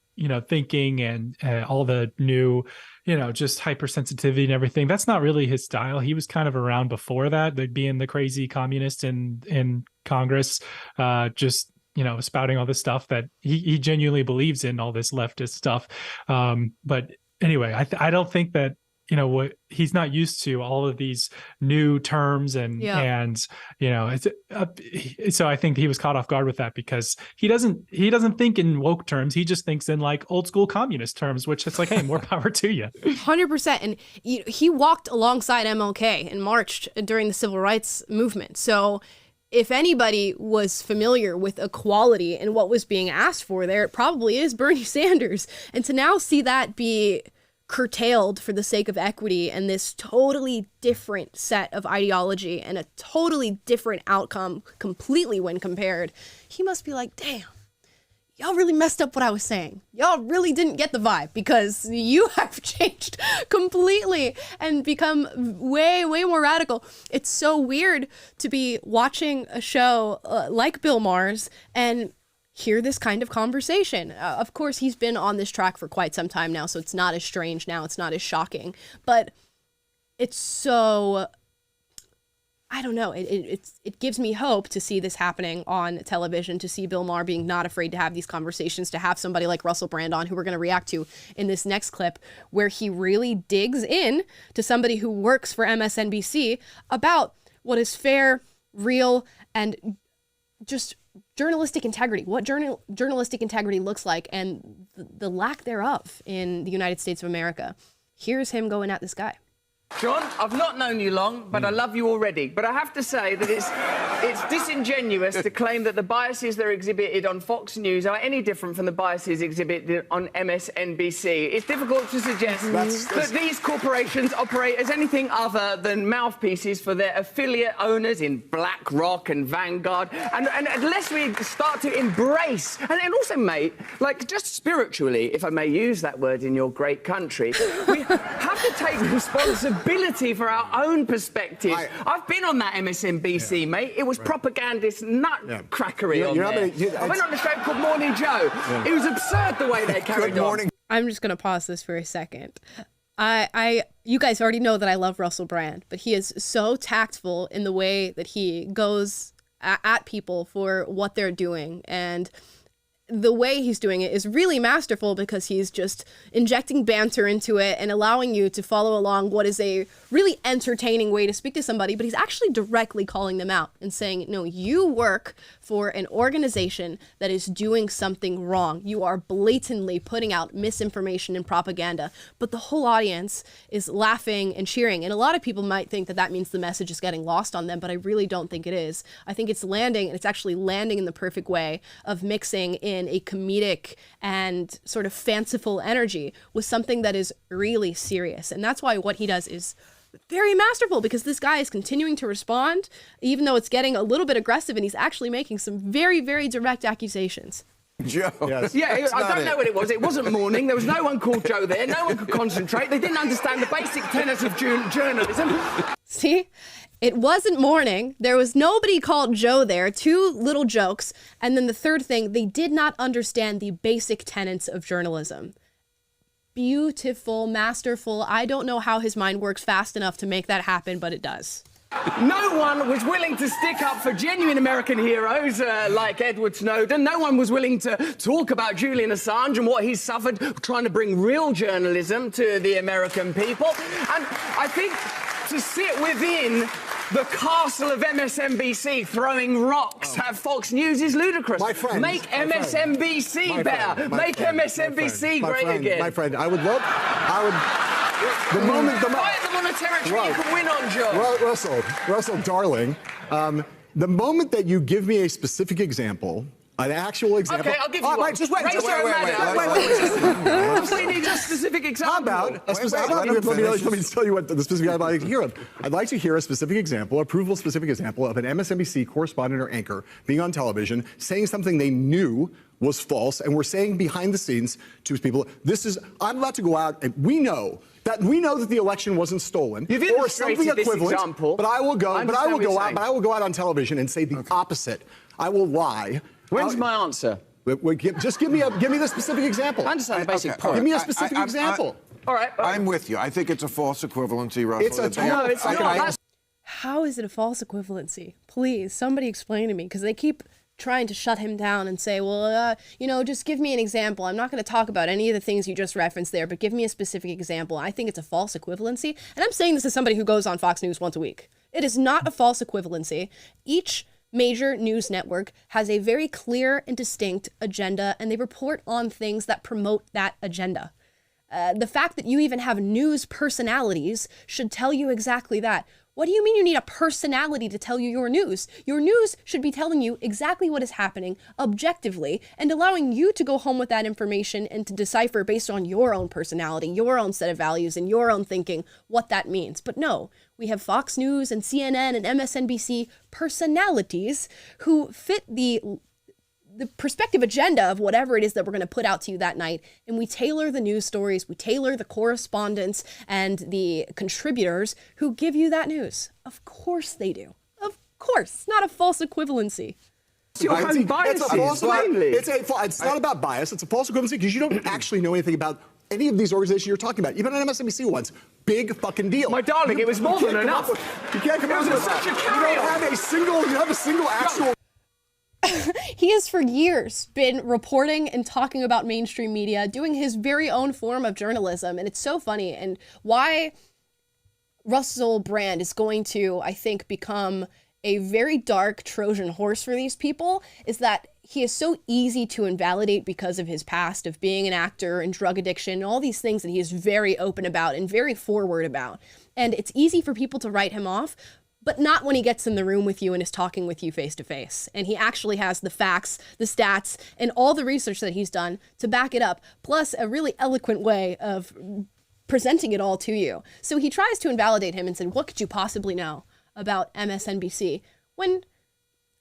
thinking and all the new, just hypersensitivity and everything. That's not really his style. He was kind of around before that, like being the crazy communist in Congress, spouting all this stuff that he genuinely believes in, all this leftist stuff. But anyway, I don't think that, what he's not used to all of these new terms and so I think he was caught off guard with that because he doesn't think in woke terms. He just thinks in like old school communist terms, which it's like, hey, more power to you. 100%. And he walked alongside MLK and marched during the civil rights movement. So if anybody was familiar with equality and what was being asked for there, it probably is Bernie Sanders. And to now see that be curtailed for the sake of equity and this totally different set of ideology and a totally different outcome completely when compared, he must be like, damn, y'all really messed up what I was saying. Y'all really didn't get the vibe because you have changed completely and become way, way more radical. It's so weird to be watching a show like Bill Maher's and hear this kind of conversation. Of course, he's been on this track for quite some time now, so it's not as strange now. It's not as shocking. But it's so, I don't know. It gives me hope to see this happening on television, to see Bill Maher being not afraid to have these conversations, to have somebody like Russell Brand on, who we're going to react to in this next clip, where he really digs in to somebody who works for MSNBC about what is fair, real, and just journalistic integrity, what journalistic integrity looks like, and the lack thereof in the United States of America. Here's him going at this guy. John, I've not known you long, but I love you already. But I have to say that it's disingenuous to claim that the biases that are exhibited on Fox News are any different from the biases exhibited on MSNBC. It's difficult to suggest that these corporations operate as anything other than mouthpieces for their affiliate owners in BlackRock and Vanguard. And unless we start to embrace, and also, mate, like just spiritually, if I may use that word in your great country, we have to take responsibility for our own perspective. I've been on that MSNBC, mate. It was propagandist nutcrackery on there. I went on a show called Morning Joe. It was absurd the way they carried on. I'm just going to pause this for a second. You guys already know that I love Russell Brand, but he is so tactful in the way that he goes at people for what they're doing. And the way he's doing it is really masterful because he's just injecting banter into it and allowing you to follow along what is a really entertaining way to speak to somebody, but he's actually directly calling them out and saying, no, you work for an organization that is doing something wrong. You are blatantly putting out misinformation and propaganda, but the whole audience is laughing and cheering. And a lot of people might think that that means the message is getting lost on them, but I really don't think it is. I think it's landing, and it's actually landing in the perfect way of mixing in a comedic and sort of fanciful energy with something that is really serious. And that's why what he does is very masterful, because this guy is continuing to respond, even though it's getting a little bit aggressive, and he's actually making some very, very direct accusations. Joe. Yes. Yeah, I don't know what it was. It wasn't morning. There was no one called Joe there. No one could concentrate. They didn't understand the basic tenets of journalism. See? It wasn't morning. There was nobody called Joe there. 2 little jokes. And then the third thing, they did not understand the basic tenets of journalism. Beautiful, masterful. I don't know how his mind works fast enough to make that happen, but it does. No one was willing to stick up for genuine American heroes like Edward Snowden. No one was willing to talk about Julian Assange and what he's suffered trying to bring real journalism to the American people. And I think to sit within the castle of MSNBC throwing rocks at Fox News is ludicrous. My friend, Make MSNBC better. Make MSNBC great again. My friend, I would. The moment. Fight them on a territory you can win on, Joe. Russell, darling, the moment that you give me a specific example, an actual example. Okay, I'll give you one. Wait, just wait. We need a specific example. How about let me tell you what the specific example I'd like to hear of. I'd like to hear a specific example, a provable specific example of an MSNBC correspondent or anchor being on television saying something they knew was false, and we're saying behind the scenes to people, I'm about to go out, and we know that the election wasn't stolen, or something equivalent. Example. But I will go out on television and say the opposite. I will lie. When's my answer? Just give me the specific example. I understand the basic point. Give me a specific example. All right. I'm with you. I think it's a false equivalency, Russell. It's not. How is it a false equivalency? Please, somebody explain to me, because they keep trying to shut him down and say, well, just give me an example. I'm not going to talk about any of the things you just referenced there, but give me a specific example. I think it's a false equivalency. And I'm saying this as somebody who goes on Fox News once a week. It is not a false equivalency. Each major news network has a very clear and distinct agenda, and they report on things that promote that agenda. The fact that you even have news personalities should tell you exactly that. What do you mean you need a personality to tell you your news? Your news should be telling you exactly what is happening objectively and allowing you to go home with that information and to decipher based on your own personality, your own set of values, and your own thinking what that means. But no, we have Fox News and CNN and MSNBC personalities who fit the perspective agenda of whatever it is that we're going to put out to you that night. And we tailor the news stories, we tailor the correspondents and the contributors who give you that news. Of course they do. Of course. It's not a false equivalency. It's not about bias. It's a false equivalency because you don't actually know anything about any of these organizations you're talking about. Even on MSNBC once. Big fucking deal. My darling, it was more than enough. You can't come up with such a carry. You have a single actual... He has for years been reporting and talking about mainstream media, doing his very own form of journalism. And it's so funny. And why Russell Brand is going to, I think, become a very dark Trojan horse for these people is that he is so easy to invalidate because of his past of being an actor and drug addiction and all these things that he is very open about and very forward about. And it's easy for people to write him off, but not when he gets in the room with you and is talking with you face to face. And he actually has the facts, the stats, and all the research that he's done to back it up, plus a really eloquent way of presenting it all to you. So he tries to invalidate him and said, what could you possibly know about MSNBC? When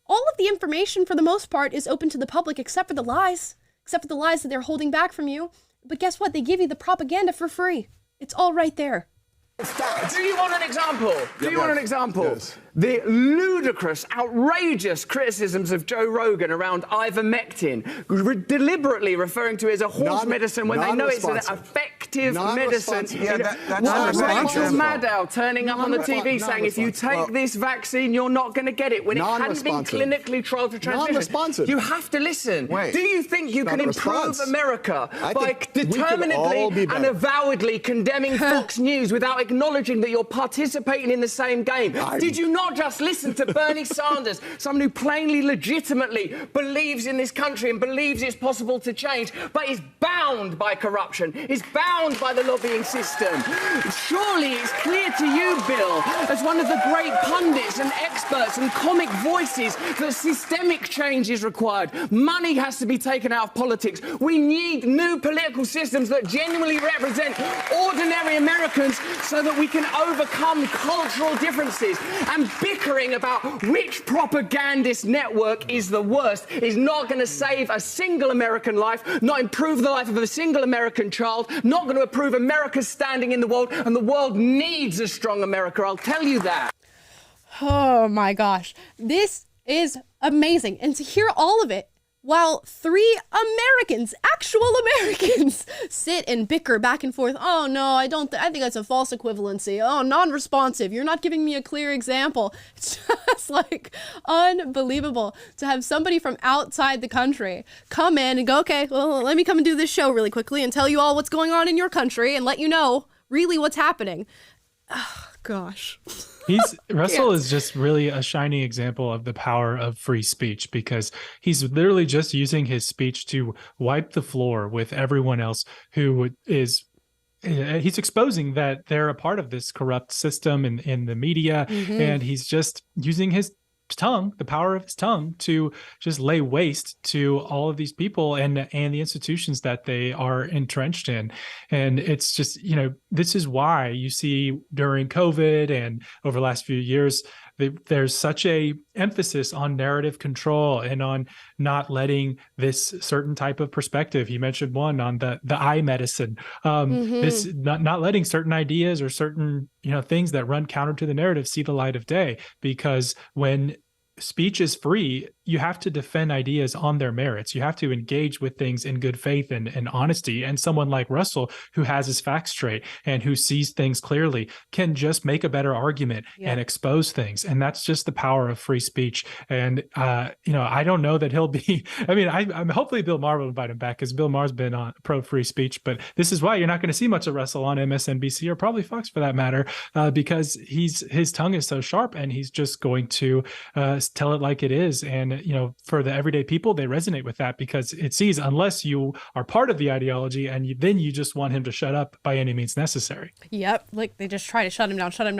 all of the information, for the most part, is open to the public, except for the lies that they're holding back from you. But guess what? They give you the propaganda for free. It's all right there. Do you want an example? Do you want an example? Yes. The ludicrous, outrageous criticisms of Joe Rogan around ivermectin, deliberately referring to it as a horse medicine when they know it's an effective medicine. Yeah, that's Rachel Maddow turning up on the TV saying, if you take this vaccine, you're not going to get it, when it hadn't been clinically trialed for transmission. Non-responsive. You have to listen. Wait. Do you think you can improve America by think we could all be determinedly better. and avowedly condemning Fox News without acknowledging that you're participating in the same game? Did you not just listen to Bernie Sanders, someone who plainly, legitimately believes in this country and believes it's possible to change, but is bound by corruption, is bound by the lobbying system? Surely it's clear to you, Bill, as one of the great pundits and experts and comic voices, that systemic change is required. Money has to be taken out of politics. We need new political systems that genuinely represent ordinary Americans so that we can overcome cultural differences. And bickering about which propagandist network is the worst is not going to save a single American life, not improve the life of a single American child, not going to improve America's standing in the world, and the world needs a strong America, I'll tell you that. Oh my gosh. This is amazing. And to hear all of it while three Americans, actual Americans, sit and bicker back and forth. Oh no, I think that's a false equivalency. Oh, non-responsive. You're not giving me a clear example. It's just like unbelievable to have somebody from outside the country come in and go, okay, well, let me come and do this show really quickly and tell you all what's going on in your country and let you know really what's happening. Oh, gosh. Russell is just really a shining example of the power of free speech, because he's literally just using his speech to wipe the floor with everyone else who is. He's exposing that they're a part of this corrupt system in the media, and he's just using his tongue, the power of his tongue, to just lay waste to all of these people and the institutions that they are entrenched in. And it's just, this is why you see during COVID and over the last few years, there's such a emphasis on narrative control and on not letting this certain type of perspective. He mentioned one on the eye medicine, this not letting certain ideas or certain things that run counter to the narrative see the light of day, because when speech is free, you have to defend ideas on their merits. You have to engage with things in good faith and honesty. And someone like Russell, who has his facts straight and who sees things clearly, can just make a better argument and expose things. And that's just the power of free speech. And, I don't know that he'll be, I'm hopefully Bill Maher will invite him back, because Bill Maher's been on pro free speech, but this is why you're not going to see much of Russell on MSNBC, or probably Fox for that matter, because his tongue is so sharp, and he's just going to tell it like it is. And for the everyday people, they resonate with that, because it sees, unless you are part of the ideology, and then you just want him to shut up by any means necessary. Yep. Like they just try to shut him down. I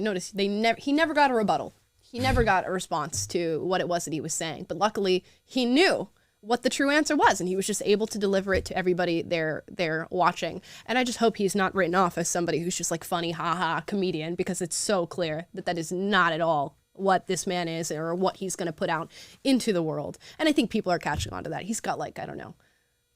noticed he never got a rebuttal. He never got a response to what it was that he was saying. But luckily he knew what the true answer was, and he was just able to deliver it to everybody there watching. And I just hope he's not written off as somebody who's just like funny, haha, comedian, because it's so clear that is not at all what this man is, or what he's going to put out into the world. And I think people are catching on to that. He's got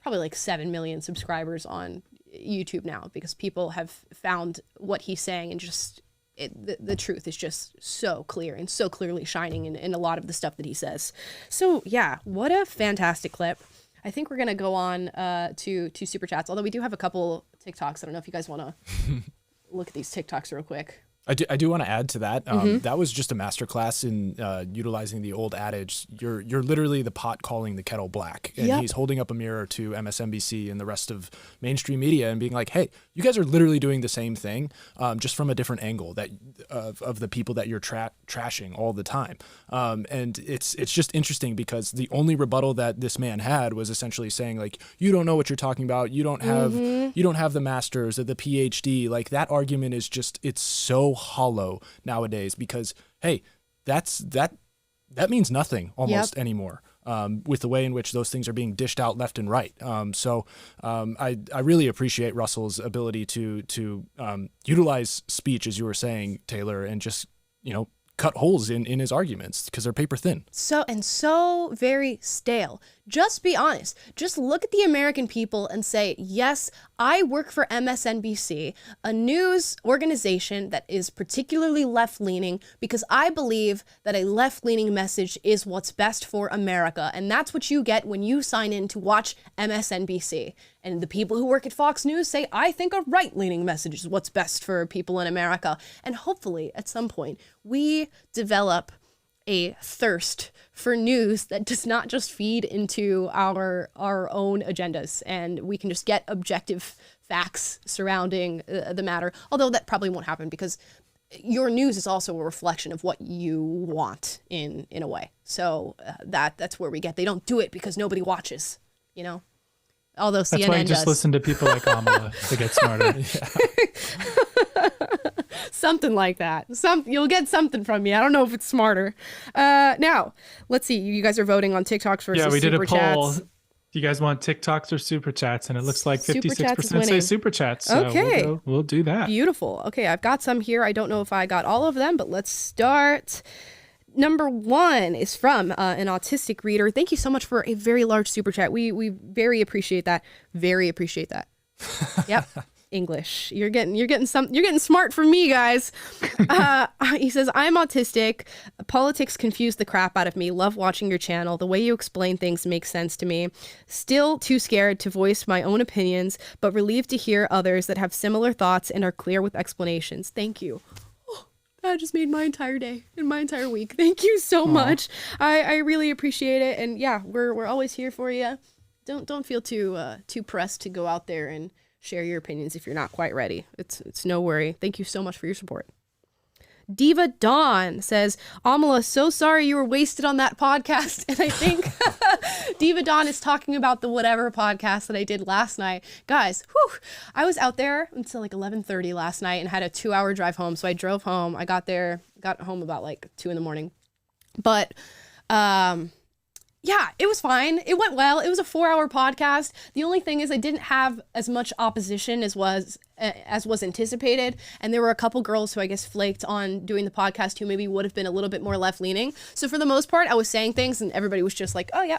probably 7 million subscribers on YouTube now, because people have found what he's saying, and just the truth is just so clear and so clearly shining in a lot of the stuff that he says. So yeah, what a fantastic clip. I think we're going to go on to Super Chats, although we do have a couple TikToks. I don't know if you guys want to look at these TikToks real quick. I do want to add to that. That was just a masterclass in utilizing the old adage, you're literally the pot calling the kettle black. And he's holding up a mirror to MSNBC and the rest of mainstream media and being like, hey, you guys are literally doing the same thing, just from a different angle of the people that you're trashing all the time. And it's just interesting, because the only rebuttal that this man had was essentially saying, like, you don't know what you're talking about. You don't have the masters or the PhD. Like, that argument is just, it's so hollow nowadays, because hey, that means nothing almost anymore, with the way in which those things are being dished out left and right. So I really appreciate Russell's ability to utilize speech, as you were saying, Taylor, and just cut holes in his arguments, because they're paper thin. So very stale. Just be honest. Just look at the American people and say, yes, I work for MSNBC, a news organization that is particularly left-leaning, because I believe that a left-leaning message is what's best for America. And that's what you get when you sign in to watch MSNBC. And the people who work at Fox News say, I think a right-leaning message is what's best for people in America. And hopefully, at some point, we develop a thirst for news that does not just feed into our own agendas, and we can just get objective facts surrounding the matter. Although that probably won't happen, because your news is also a reflection of what you want in a way. So that's where we get. They don't do it because nobody watches, you know. Although CNN that's why you just listen to people like Amala to get smarter. Something like that. You'll get something from me. I don't know if it's smarter. Now, let's see. You guys are voting on TikToks versus Yeah, we did a poll. Superchats. Do you guys want TikToks or Super Chats? And it looks like Super Chats is 56% say winning. Super Chats. So Okay. we'll do that. Beautiful. Okay, I've got some here. I don't know if I got all of them, but let's start. Number 1 is from an autistic reader. Thank you so much for a very large super chat. We very appreciate that. Very appreciate that. Yep. English. You're getting smart from me, guys. He says, I'm autistic. Politics confuse the crap out of me. Love watching your channel. The way you explain things makes sense to me. Still too scared to voice my own opinions, but relieved to hear others that have similar thoughts and are clear with explanations. Thank you. That just made my entire day and my entire week. Thank you so much. I really appreciate it. And yeah, we're always here for you. Don't feel too pressed to go out there and share your opinions if you're not quite ready. It's no worry. Thank you so much for your support. Diva Dawn says, Amala, so sorry you were wasted on that podcast. And I think Diva Dawn is talking about the whatever podcast that I did last night. Guys, I was out there until like 11:30 last night and had a 2-hour drive home. So I drove home. I got home about like 2 a.m. But yeah, it was fine. It went well. It was a 4-hour podcast. The only thing is I didn't have as much opposition as was anticipated. And there were a couple girls who I guess flaked on doing the podcast who maybe would have been a little bit more left-leaning. So for the most part, I was saying things and everybody was just like, oh, yeah,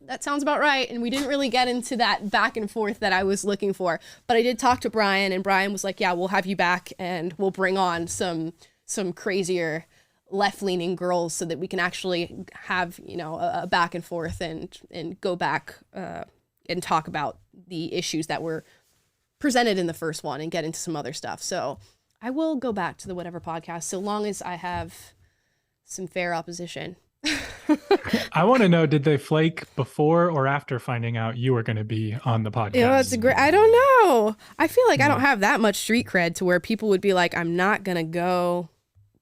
that sounds about right. And we didn't really get into that back and forth that I was looking for. But I did talk to Brian, and Brian was like, yeah, we'll have you back and we'll bring on some crazier left-leaning girls so that we can actually have, you know, a back and forth and go back and talk about the issues that were presented in the first one and get into some other stuff. So I will go back to the whatever podcast so long as I have some fair opposition. I want to know, did they flake before or after finding out you were going to be on the podcast? Yeah, that's I don't know. I feel like I don't have that much street cred to where people would be like, I'm not going to go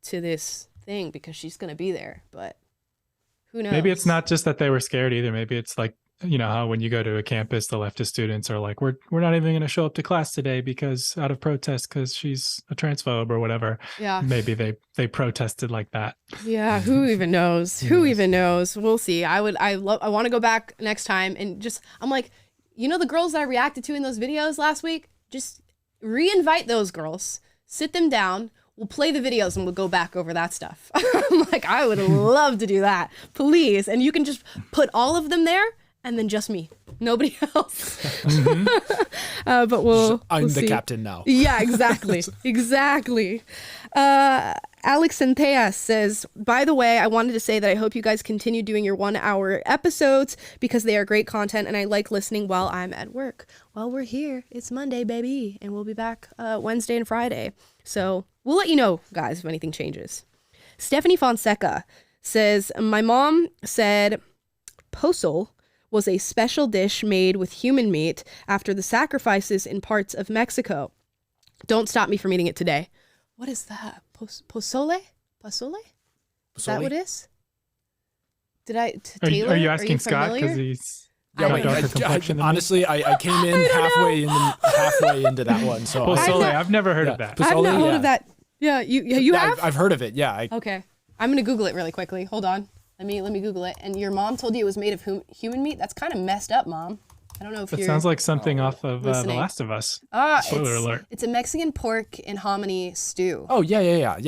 to this thing because she's going to be there, but who knows? Maybe it's not just that they were scared either. Maybe it's like, you know, how when you go to a campus, the leftist students are like, we're not even going to show up to class today because out of protest because she's a transphobe or whatever. Yeah. Maybe they protested like that. Yeah. Who even knows? Who even knows? We'll see. I want to go back next time and just, I'm like, you know, the girls that I reacted to in those videos last week, just re-invite those girls, sit them down. We'll play the videos and we'll go back over that stuff. I'm like, I would love to do that. Please. And you can just put all of them there and then just me. Nobody else. Mm-hmm. But I'm we'll the see. captain now. Yeah, exactly. Exactly. Alex Antheas says, by the way, I wanted to say that I hope you guys continue doing your 1-hour episodes because they are great content and I like listening while I'm at work. Well, we're here. It's Monday, baby. And we'll be back Wednesday and Friday. So we'll let you know, guys, if anything changes. Stephanie Fonseca says, my mom said pozole was a special dish made with human meat after the sacrifices in parts of Mexico. Don't stop me from eating it today. What is that? Pozole? Pozole? Is that what it is? Taylor, are you asking Scott familiar? because he's Yeah, got a darker complexion than me? honestly, I came in halfway into that one. So Pozole, I've never heard of that. I've Pozole, not heard of that. Yeah, you have? I've heard of it. Yeah. Okay. I'm going to Google it really quickly. Hold on. Let me Google it. And your mom told you it was made of human meat? That's kind of messed up, Mom. I don't know if That you're sounds like something off of The listening. Last of Us. it's, Spoiler alert. It's a Mexican pork and hominy stew. Oh, yeah.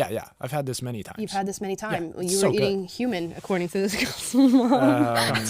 I've had this many times. You've had this many times. Yeah, Well, you so were good. eating human, according to this girl's mom.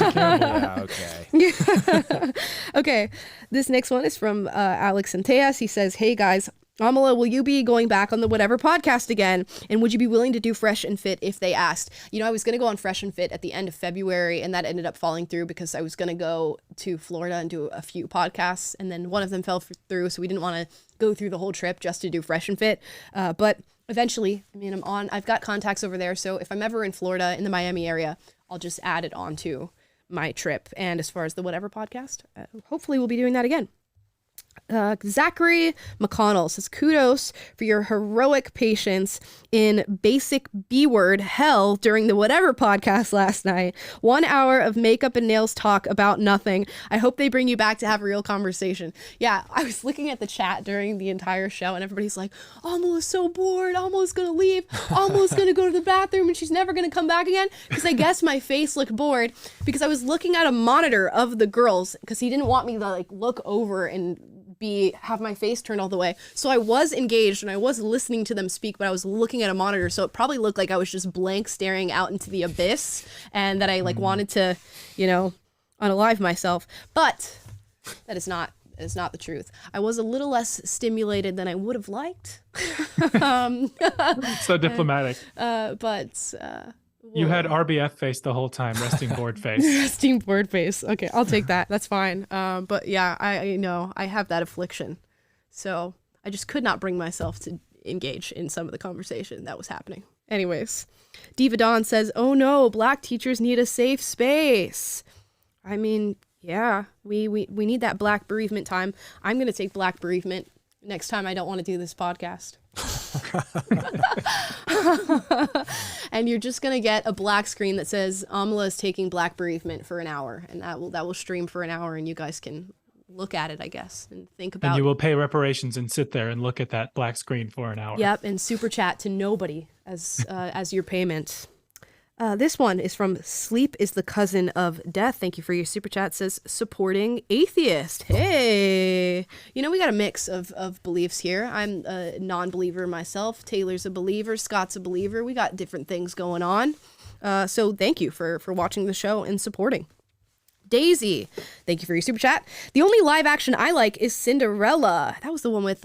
Yeah, okay. Okay, this next one is from Alex Anteas. He says, "Hey guys, Amala, will you be going back on the Whatever podcast again? And would you be willing to do Fresh and Fit if they asked?" You know, I was going to go on Fresh and Fit at the end of February, and that ended up falling through because I was going to go to Florida and do a few podcasts, and then one of them fell through, so we didn't want to go through the whole trip just to do Fresh and Fit. But eventually, I mean, I've got contacts over there, so if I'm ever in Florida, in the Miami area, I'll just add it on to my trip. And as far as the Whatever podcast, hopefully we'll be doing that again. Zachary McConnell says, "Kudos for your heroic patience in basic B-word hell during the Whatever podcast last night. 1 hour of makeup and nails talk about nothing. I hope they bring you back to have a real conversation." Yeah, I was looking at the chat during the entire show and everybody's like, "Almo's so bored. Almo's gonna leave. Almo's gonna go to the bathroom and she's never gonna come back again." Because I guess my face looked bored because I was looking at a monitor of the girls because he didn't want me to like look over and have my face turned all the way. So I was engaged and I was listening to them speak, but I was looking at a monitor, so it probably looked like I was just blank staring out into the abyss and that I like wanted to, you know, unalive myself. But that is not the truth. I was a little less stimulated than I would have liked. So diplomatic. But You had RBF face the whole time, resting board face. resting board face. Okay, I'll take that. That's fine. But yeah, I know I have that affliction, so I just could not bring myself to engage in some of the conversation that was happening. Anyways, Diva Dawn says, "Oh no, Black teachers need a safe space." I mean, yeah, we need that Black bereavement time. I'm gonna take Black bereavement next time I don't want to do this podcast. And you're just gonna get a black screen that says Amala is taking Black bereavement for an hour, and that will stream for an hour, and you guys can look at it, I guess, and think about. And you will pay reparations and sit there and look at that black screen for an hour. Yep, and super chat to nobody as your payment. This one is from Sleep is the Cousin of Death. Thank you for your super chat. Says, "Supporting atheist." Hey, you know, we got a mix of beliefs here. I'm a non-believer myself. Taylor's a believer. Scott's a believer. We got different things going on. So thank you for watching the show and supporting. Daisy, thank you for your super chat. "The only live action I like is Cinderella." That was the one with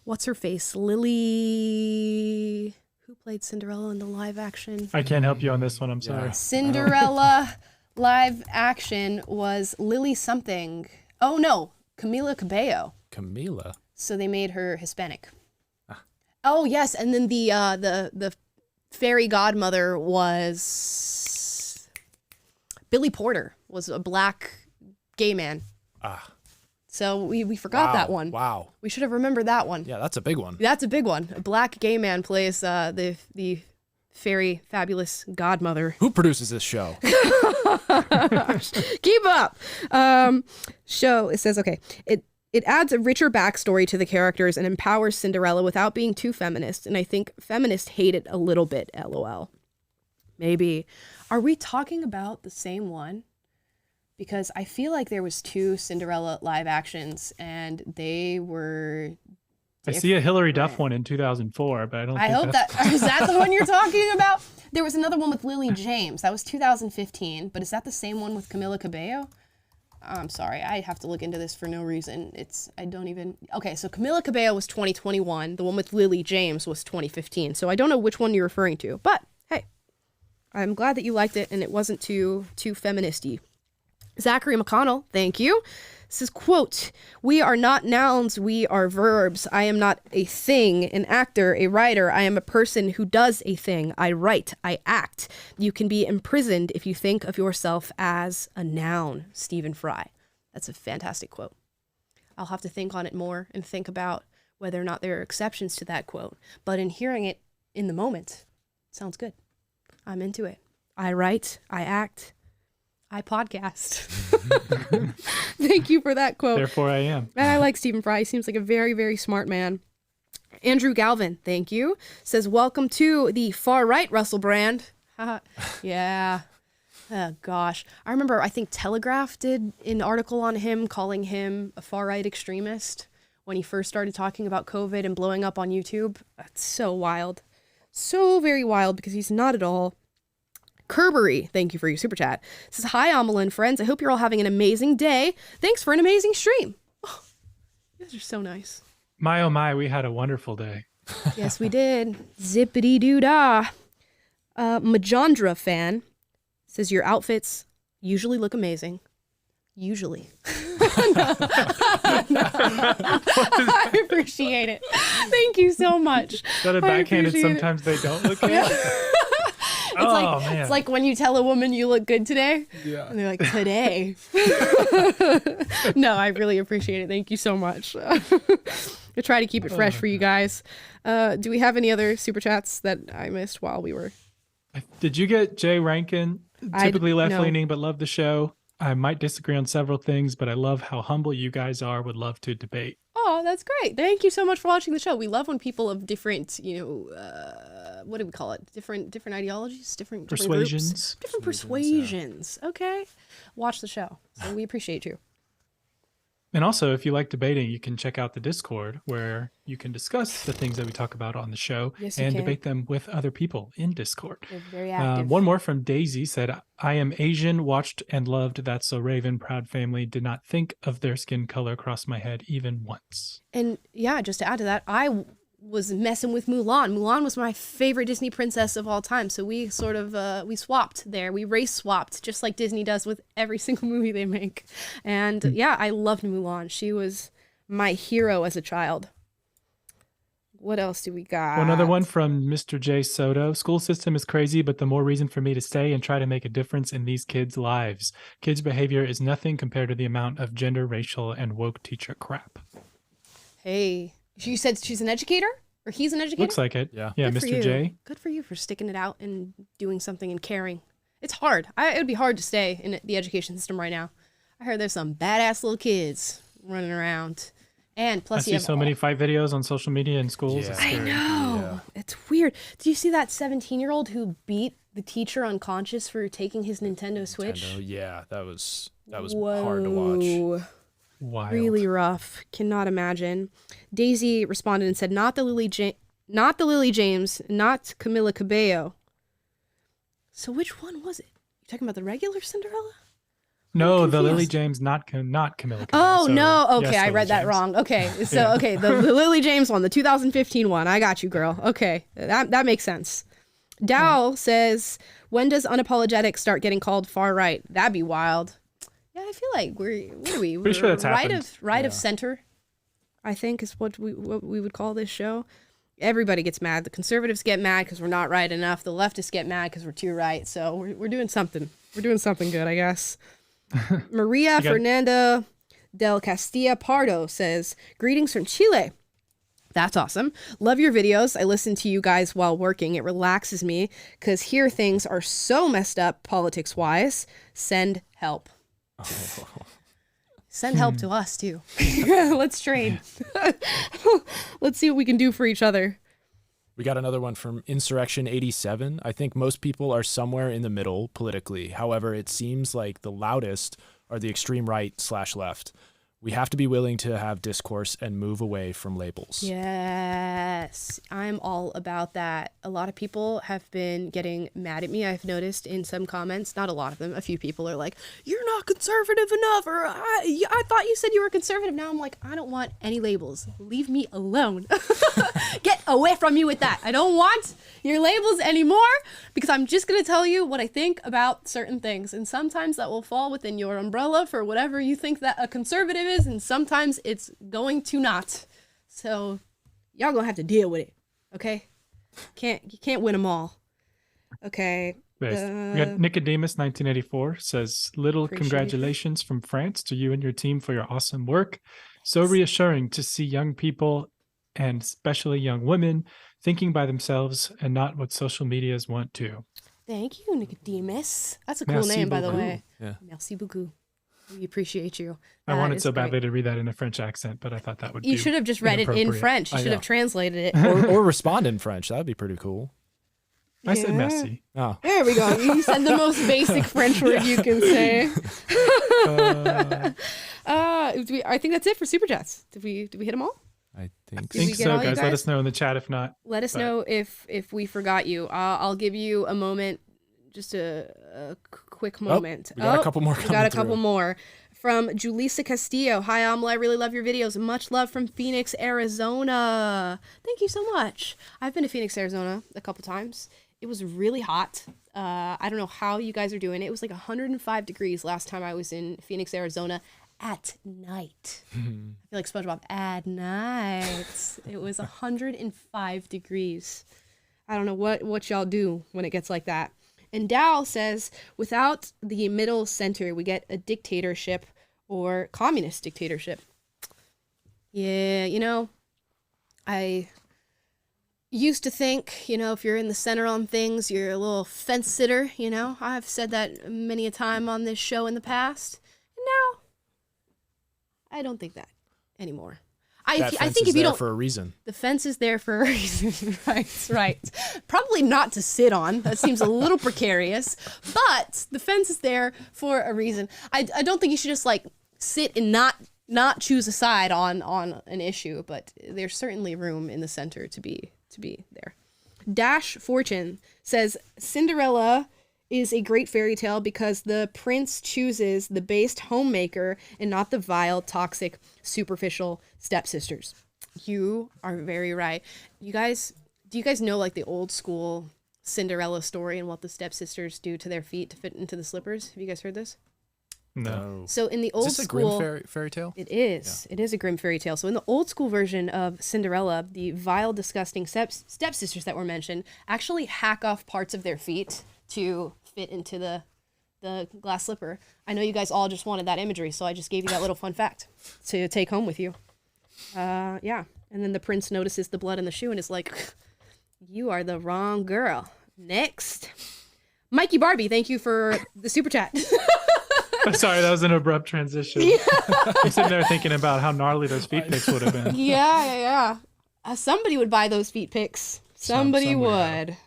what's her face, Lily. Who played Cinderella in the live action? I can't help you on this one. I'm sorry. Cinderella live action was Lily something. Oh no, Camila Cabello. Camila. So they made her Hispanic. Oh yes, and then the fairy godmother was Billy Porter, was a black gay man. So we forgot that one. Wow. We should have remembered that one. Yeah, that's a big one. That's a big one. A black gay man plays the fairy fabulous godmother. Who produces this show? Keep up. Show, it says, okay, it adds a richer backstory to the characters and empowers Cinderella without being too feminist. And I think feminists hate it a little bit, LOL. Maybe. Are we talking about the same one? Because I feel like there was 2 Cinderella live actions and they were different. I see a Hillary Duff one in 2004, but I don't think hope that's... is that the one you're talking about? There was another one with Lily James. That was 2015, but is that the same one with Camila Cabello? I'm sorry, I have to look into this for no reason. Okay, so Camila Cabello was 2021. The one with Lily James was 2015. So I don't know which one you're referring to, but hey, I'm glad that you liked it and it wasn't too feministy. Zachary McConnell, thank you, says, quote, "We are not nouns, we are verbs. I am not a thing, an actor, a writer. I am a person who does a thing. I write, I act. You can be imprisoned if you think of yourself as a noun." Stephen Fry. That's a fantastic quote. I'll have to think on it more and think about whether or not there are exceptions to that quote. But in hearing it in the moment, it sounds good. I'm into it. I write, I act. I podcast. Thank you for that quote. Therefore I am. And I like Stephen Fry. He seems like a very, very smart man. Andrew Galvin, thank you, says, "Welcome to the far right, Russell Brand." Yeah. Oh, gosh. I remember, I think Telegraph did an article on him, calling him a far-right extremist when he first started talking about COVID and blowing up on YouTube. That's so wild. So very wild, because he's not at all. Kerbery, thank you for your super chat. Says, hi, Amala and friends. I hope you're all having an amazing day. Thanks for an amazing stream. Oh, you guys are so nice. My, oh my, we had a wonderful day. Yes, we did. Zippity doo dah. Majandra fan says, your outfits usually look amazing. Usually. No. I appreciate it. Thank you so much. Is that a backhanded sometimes they don't look good? It's like when you tell a woman you look good today. Yeah. And they're like, today. No, I really appreciate it. Thank you so much. I try to keep it fresh for you guys. Do we have any other super chats that I missed while we were? Did you get Jay Rankin? Typically left-leaning, but love the show. I might disagree on several things, but I love how humble you guys are. Would love to debate. Oh, that's great. Thank you so much for watching the show. We love when people of different, what do we call it? Different ideologies, different persuasions. Groups, different persuasions. Yeah. Okay. Watch the show. So we appreciate you. And also, if you like debating, you can check out the Discord where you can discuss the things that we talk about on the show and debate them with other people in Discord. They're very active. One more from Daisy said, I am Asian, watched and loved That's So Raven, proud family, did not think of their skin color cross my head even once. And yeah, just to add to that, I was messing with Mulan. Mulan was my favorite Disney princess of all time. So we sort of, we swapped there. We race swapped, just like Disney does with every single movie they make. And yeah, I loved Mulan. She was my hero as a child. What else do we got? Another one from Mr. J. Soto. School system is crazy, but the more reason for me to stay and try to make a difference in these kids' lives. Kids' behavior is nothing compared to the amount of gender, racial, and woke teacher crap. Hey. You said she's an educator? Or he's an educator? Looks like it. Yeah. Yeah, Good Mr. J. Good for you for sticking it out and doing something and caring. It's hard. It would be hard to stay in the education system right now. I heard there's some badass little kids running around. And plus I see so many fight videos on social media in schools. Yeah. I know. Yeah. It's weird. Did you see that 17-year-old who beat the teacher unconscious for taking his Nintendo Switch? Yeah, that was hard to watch. Wild. Really rough. Cannot imagine. Daisy responded and said, not the Lily James, not Camila Cabello. So which one was it? You talking about the regular Cinderella? No, the Lily James, not Camila Cabello. Oh, so, no. Okay, yes, I read that wrong. Okay, so, okay, the Lily James one, the 2015 one. I got you, girl. Okay, that makes sense. Dow says, when does Unapologetic start getting called far right? That'd be wild. Yeah, I feel like what are we? Pretty sure that's happened. Right of center, I think is what we would call this show. Everybody gets mad. The conservatives get mad because we're not right enough. The leftists get mad because we're too right. So we're doing something. We're doing something good, I guess. Maria Fernanda del Castilla Pardo says, greetings from Chile. That's awesome. Love your videos. I listen to you guys while working. It relaxes me because here things are so messed up politics-wise. Send help. Oh. Send help to us too. Let's trade. Let's see what we can do for each other. We got another one from Insurrection 87. I think most people are somewhere in the middle politically. However, it seems like the loudest are the extreme right/left. We have to be willing to have discourse and move away from labels. Yes, I'm all about that. A lot of people have been getting mad at me. I've noticed in some comments, not a lot of them, a few people are like, you're not conservative enough, or I thought you said you were conservative. Now I'm like, I don't want any labels. Leave me alone. Get away from me with that. I don't want your labels anymore because I'm just going to tell you what I think about certain things. And sometimes that will fall within your umbrella for whatever you think that a conservative is, and sometimes it's going to not. So y'all gonna have to deal with it, okay? You can't win them all. Okay. We got Nicodemus 1984 says, little congratulations from France to you and your team for your awesome work. So reassuring to see young people, and especially young women, thinking by themselves and not what social medias want to. Thank you, Nicodemus. That's a cool name, by the way. Yeah. Merci beaucoup. We appreciate you. I wanted so badly to read that in a French accent, but I thought that would be You should have just read it in French. You should have translated it. Or respond in French. That would be pretty cool. I said messy. Oh. There we go. You said the most basic French word you can say. I think that's it for Super Chats. Did we hit them all? I think Did we Think get so, all you guys. Let guys? us know in the chat if not. Let us But- know if we forgot you. I'll give you a moment, just a quick moment. we got a couple more We got coming a couple through. more. From Julissa Castillo. Hi, Amla. I really love your videos. Much love from Phoenix, Arizona. Thank you so much. I've been to Phoenix, Arizona a couple times. It was really hot. I don't know how you guys are doing. It was like 105 degrees last time I was in Phoenix, Arizona at night. I feel like SpongeBob. At night. It was 105 degrees. I don't know what y'all do when it gets like that. And Dow says, without the middle center, we get a dictatorship or communist dictatorship. Yeah, I used to think, if you're in the center on things, you're a little fence sitter, I've said that many a time on this show in the past. And now, I don't think that anymore. That I fence think is if you there don't, for a reason. the fence is there for a reason. Right. Probably not to sit on. That seems a little precarious. But the fence is there for a reason. I don't think you should just sit and not choose a side on an issue. But there's certainly room in the center to be there. Dash Fortune says Cinderella is a great fairy tale because the prince chooses the based homemaker and not the vile, toxic, superficial stepsisters. You are very right. Do you guys know the old school Cinderella story and what the stepsisters do to their feet to fit into the slippers? Have you guys heard this? No. So in the old Is this a school, grim fairy tale? it is. Yeah. It is a grim fairy tale. So in the old school version of Cinderella, the vile, disgusting stepsisters that were mentioned actually hack off parts of their feet to fit into the glass slipper. I know you guys all just wanted that imagery, so I just gave you that little fun fact to take home with you. Yeah. And then the prince notices the blood in the shoe and is like, you are the wrong girl. Next. Mikey Barbie, thank you for the super chat. I'm sorry, that was an abrupt transition. I'm sitting there thinking about how gnarly those feet pics would have been. Yeah. Somebody would buy those feet pics. Somebody would.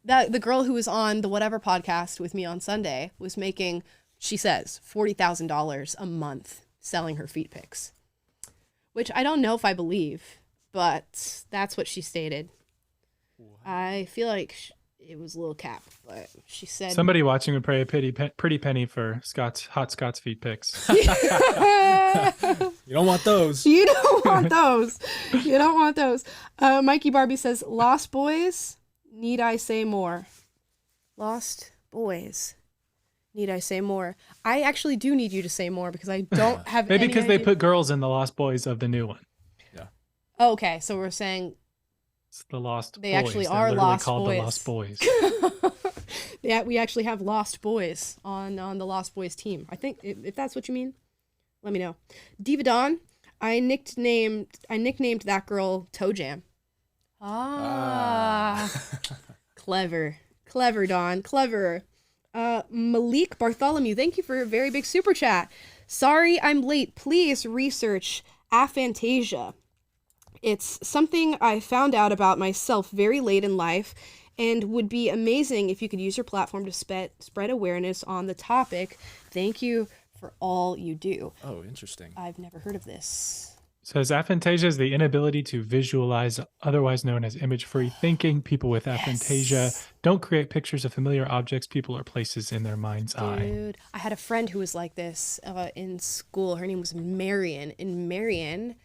The girl who was on the whatever podcast with me on Sunday was making, she says, $40,000 a month selling her feet pics, which I don't know if I believe, but that's what she stated. I feel like it was a little cap, but she said Somebody watching would pay a pretty penny for hot Scott's feet pics. You don't want those. You don't want those. You don't want those. Mikey Barbie says, Lost Boys, need I say more? Lost Boys, need I say more? I actually do need you to say more because I don't have Maybe any because they idea. put girls in the Lost Boys of the new one. Oh, okay, so we're saying It's the Lost They Boys. actually They're are literally Lost called Boys. the Lost Boys. yeah, we actually have Lost Boys on the Lost Boys team. I think if that's what you mean, let me know. Diva Dawn, I nicknamed that girl Toe Jam. Clever Dawn, clever. Malik Bartholomew, thank you for a very big super chat. Sorry I'm late. Please research aphantasia. It's something I found out about myself very late in life and would be amazing if you could use your platform to spread awareness on the topic. Thank you for all you do. Oh, interesting. I've never heard of this. Says aphantasia is the inability to visualize, otherwise known as image-free thinking. People with aphantasia don't create pictures of familiar objects, people, or places in their mind's eye. Dude, I had a friend who was like this in school. Her name was Marion. And Marion,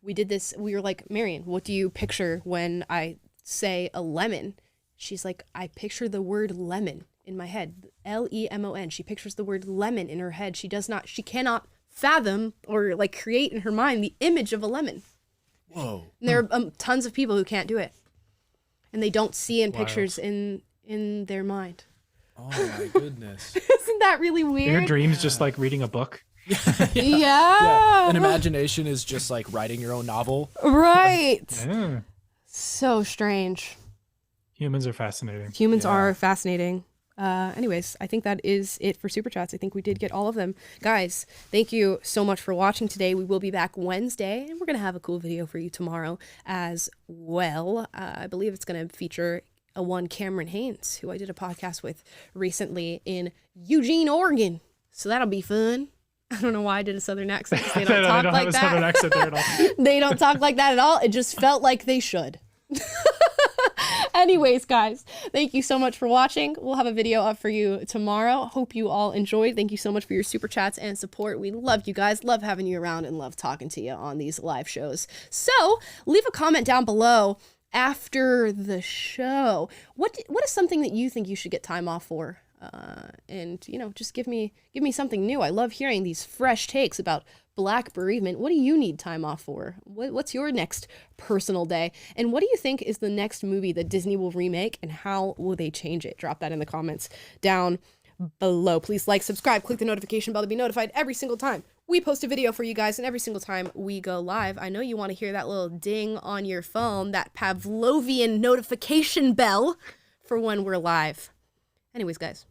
we did this. We were like, Marion, what do you picture when I say a lemon? She's like, I picture the word lemon in my head. Lemon. She pictures the word lemon in her head. She cannot fathom or create in her mind the image of a lemon. Whoa. And there are tons of people who can't do it. And they don't see in pictures in their mind. Oh my goodness. Isn't that really weird? Your dreams just like reading a book. Yeah. An imagination is just like writing your own novel. Right. Yeah. So strange. Humans are fascinating. Humans are fascinating. Anyways, I think that is it for Super Chats. I think we did get all of them. Guys, thank you so much for watching today. We will be back Wednesday, and we're going to have a cool video for you tomorrow as well. I believe it's going to feature one Cameron Haynes, who I did a podcast with recently in Eugene, Oregon. So that'll be fun. I don't know why I did a Southern accent. They don't talk like that. Southern accent there at all. They don't talk like that at all. It just felt like they should. Anyways, guys, thank you so much for watching. We'll have a video up for you tomorrow. Hope you all enjoyed. Thank you so much for your super chats and support. We love you guys, love having you around, and love talking to you on these live shows. So leave a comment down below after the show. What is something that you think you should get time off for? And just give me something new. I love hearing these fresh takes about Black bereavement. What do you need time off for? What's your next personal day? And what do you think is the next movie that Disney will remake, and how will they change it? Drop that in the comments down below. Please like, subscribe, click the notification bell to be notified every single time we post a video for you guys, and every single time we go live. I know you want to hear that little ding on your phone, that Pavlovian notification bell for when we're live. Anyways, guys,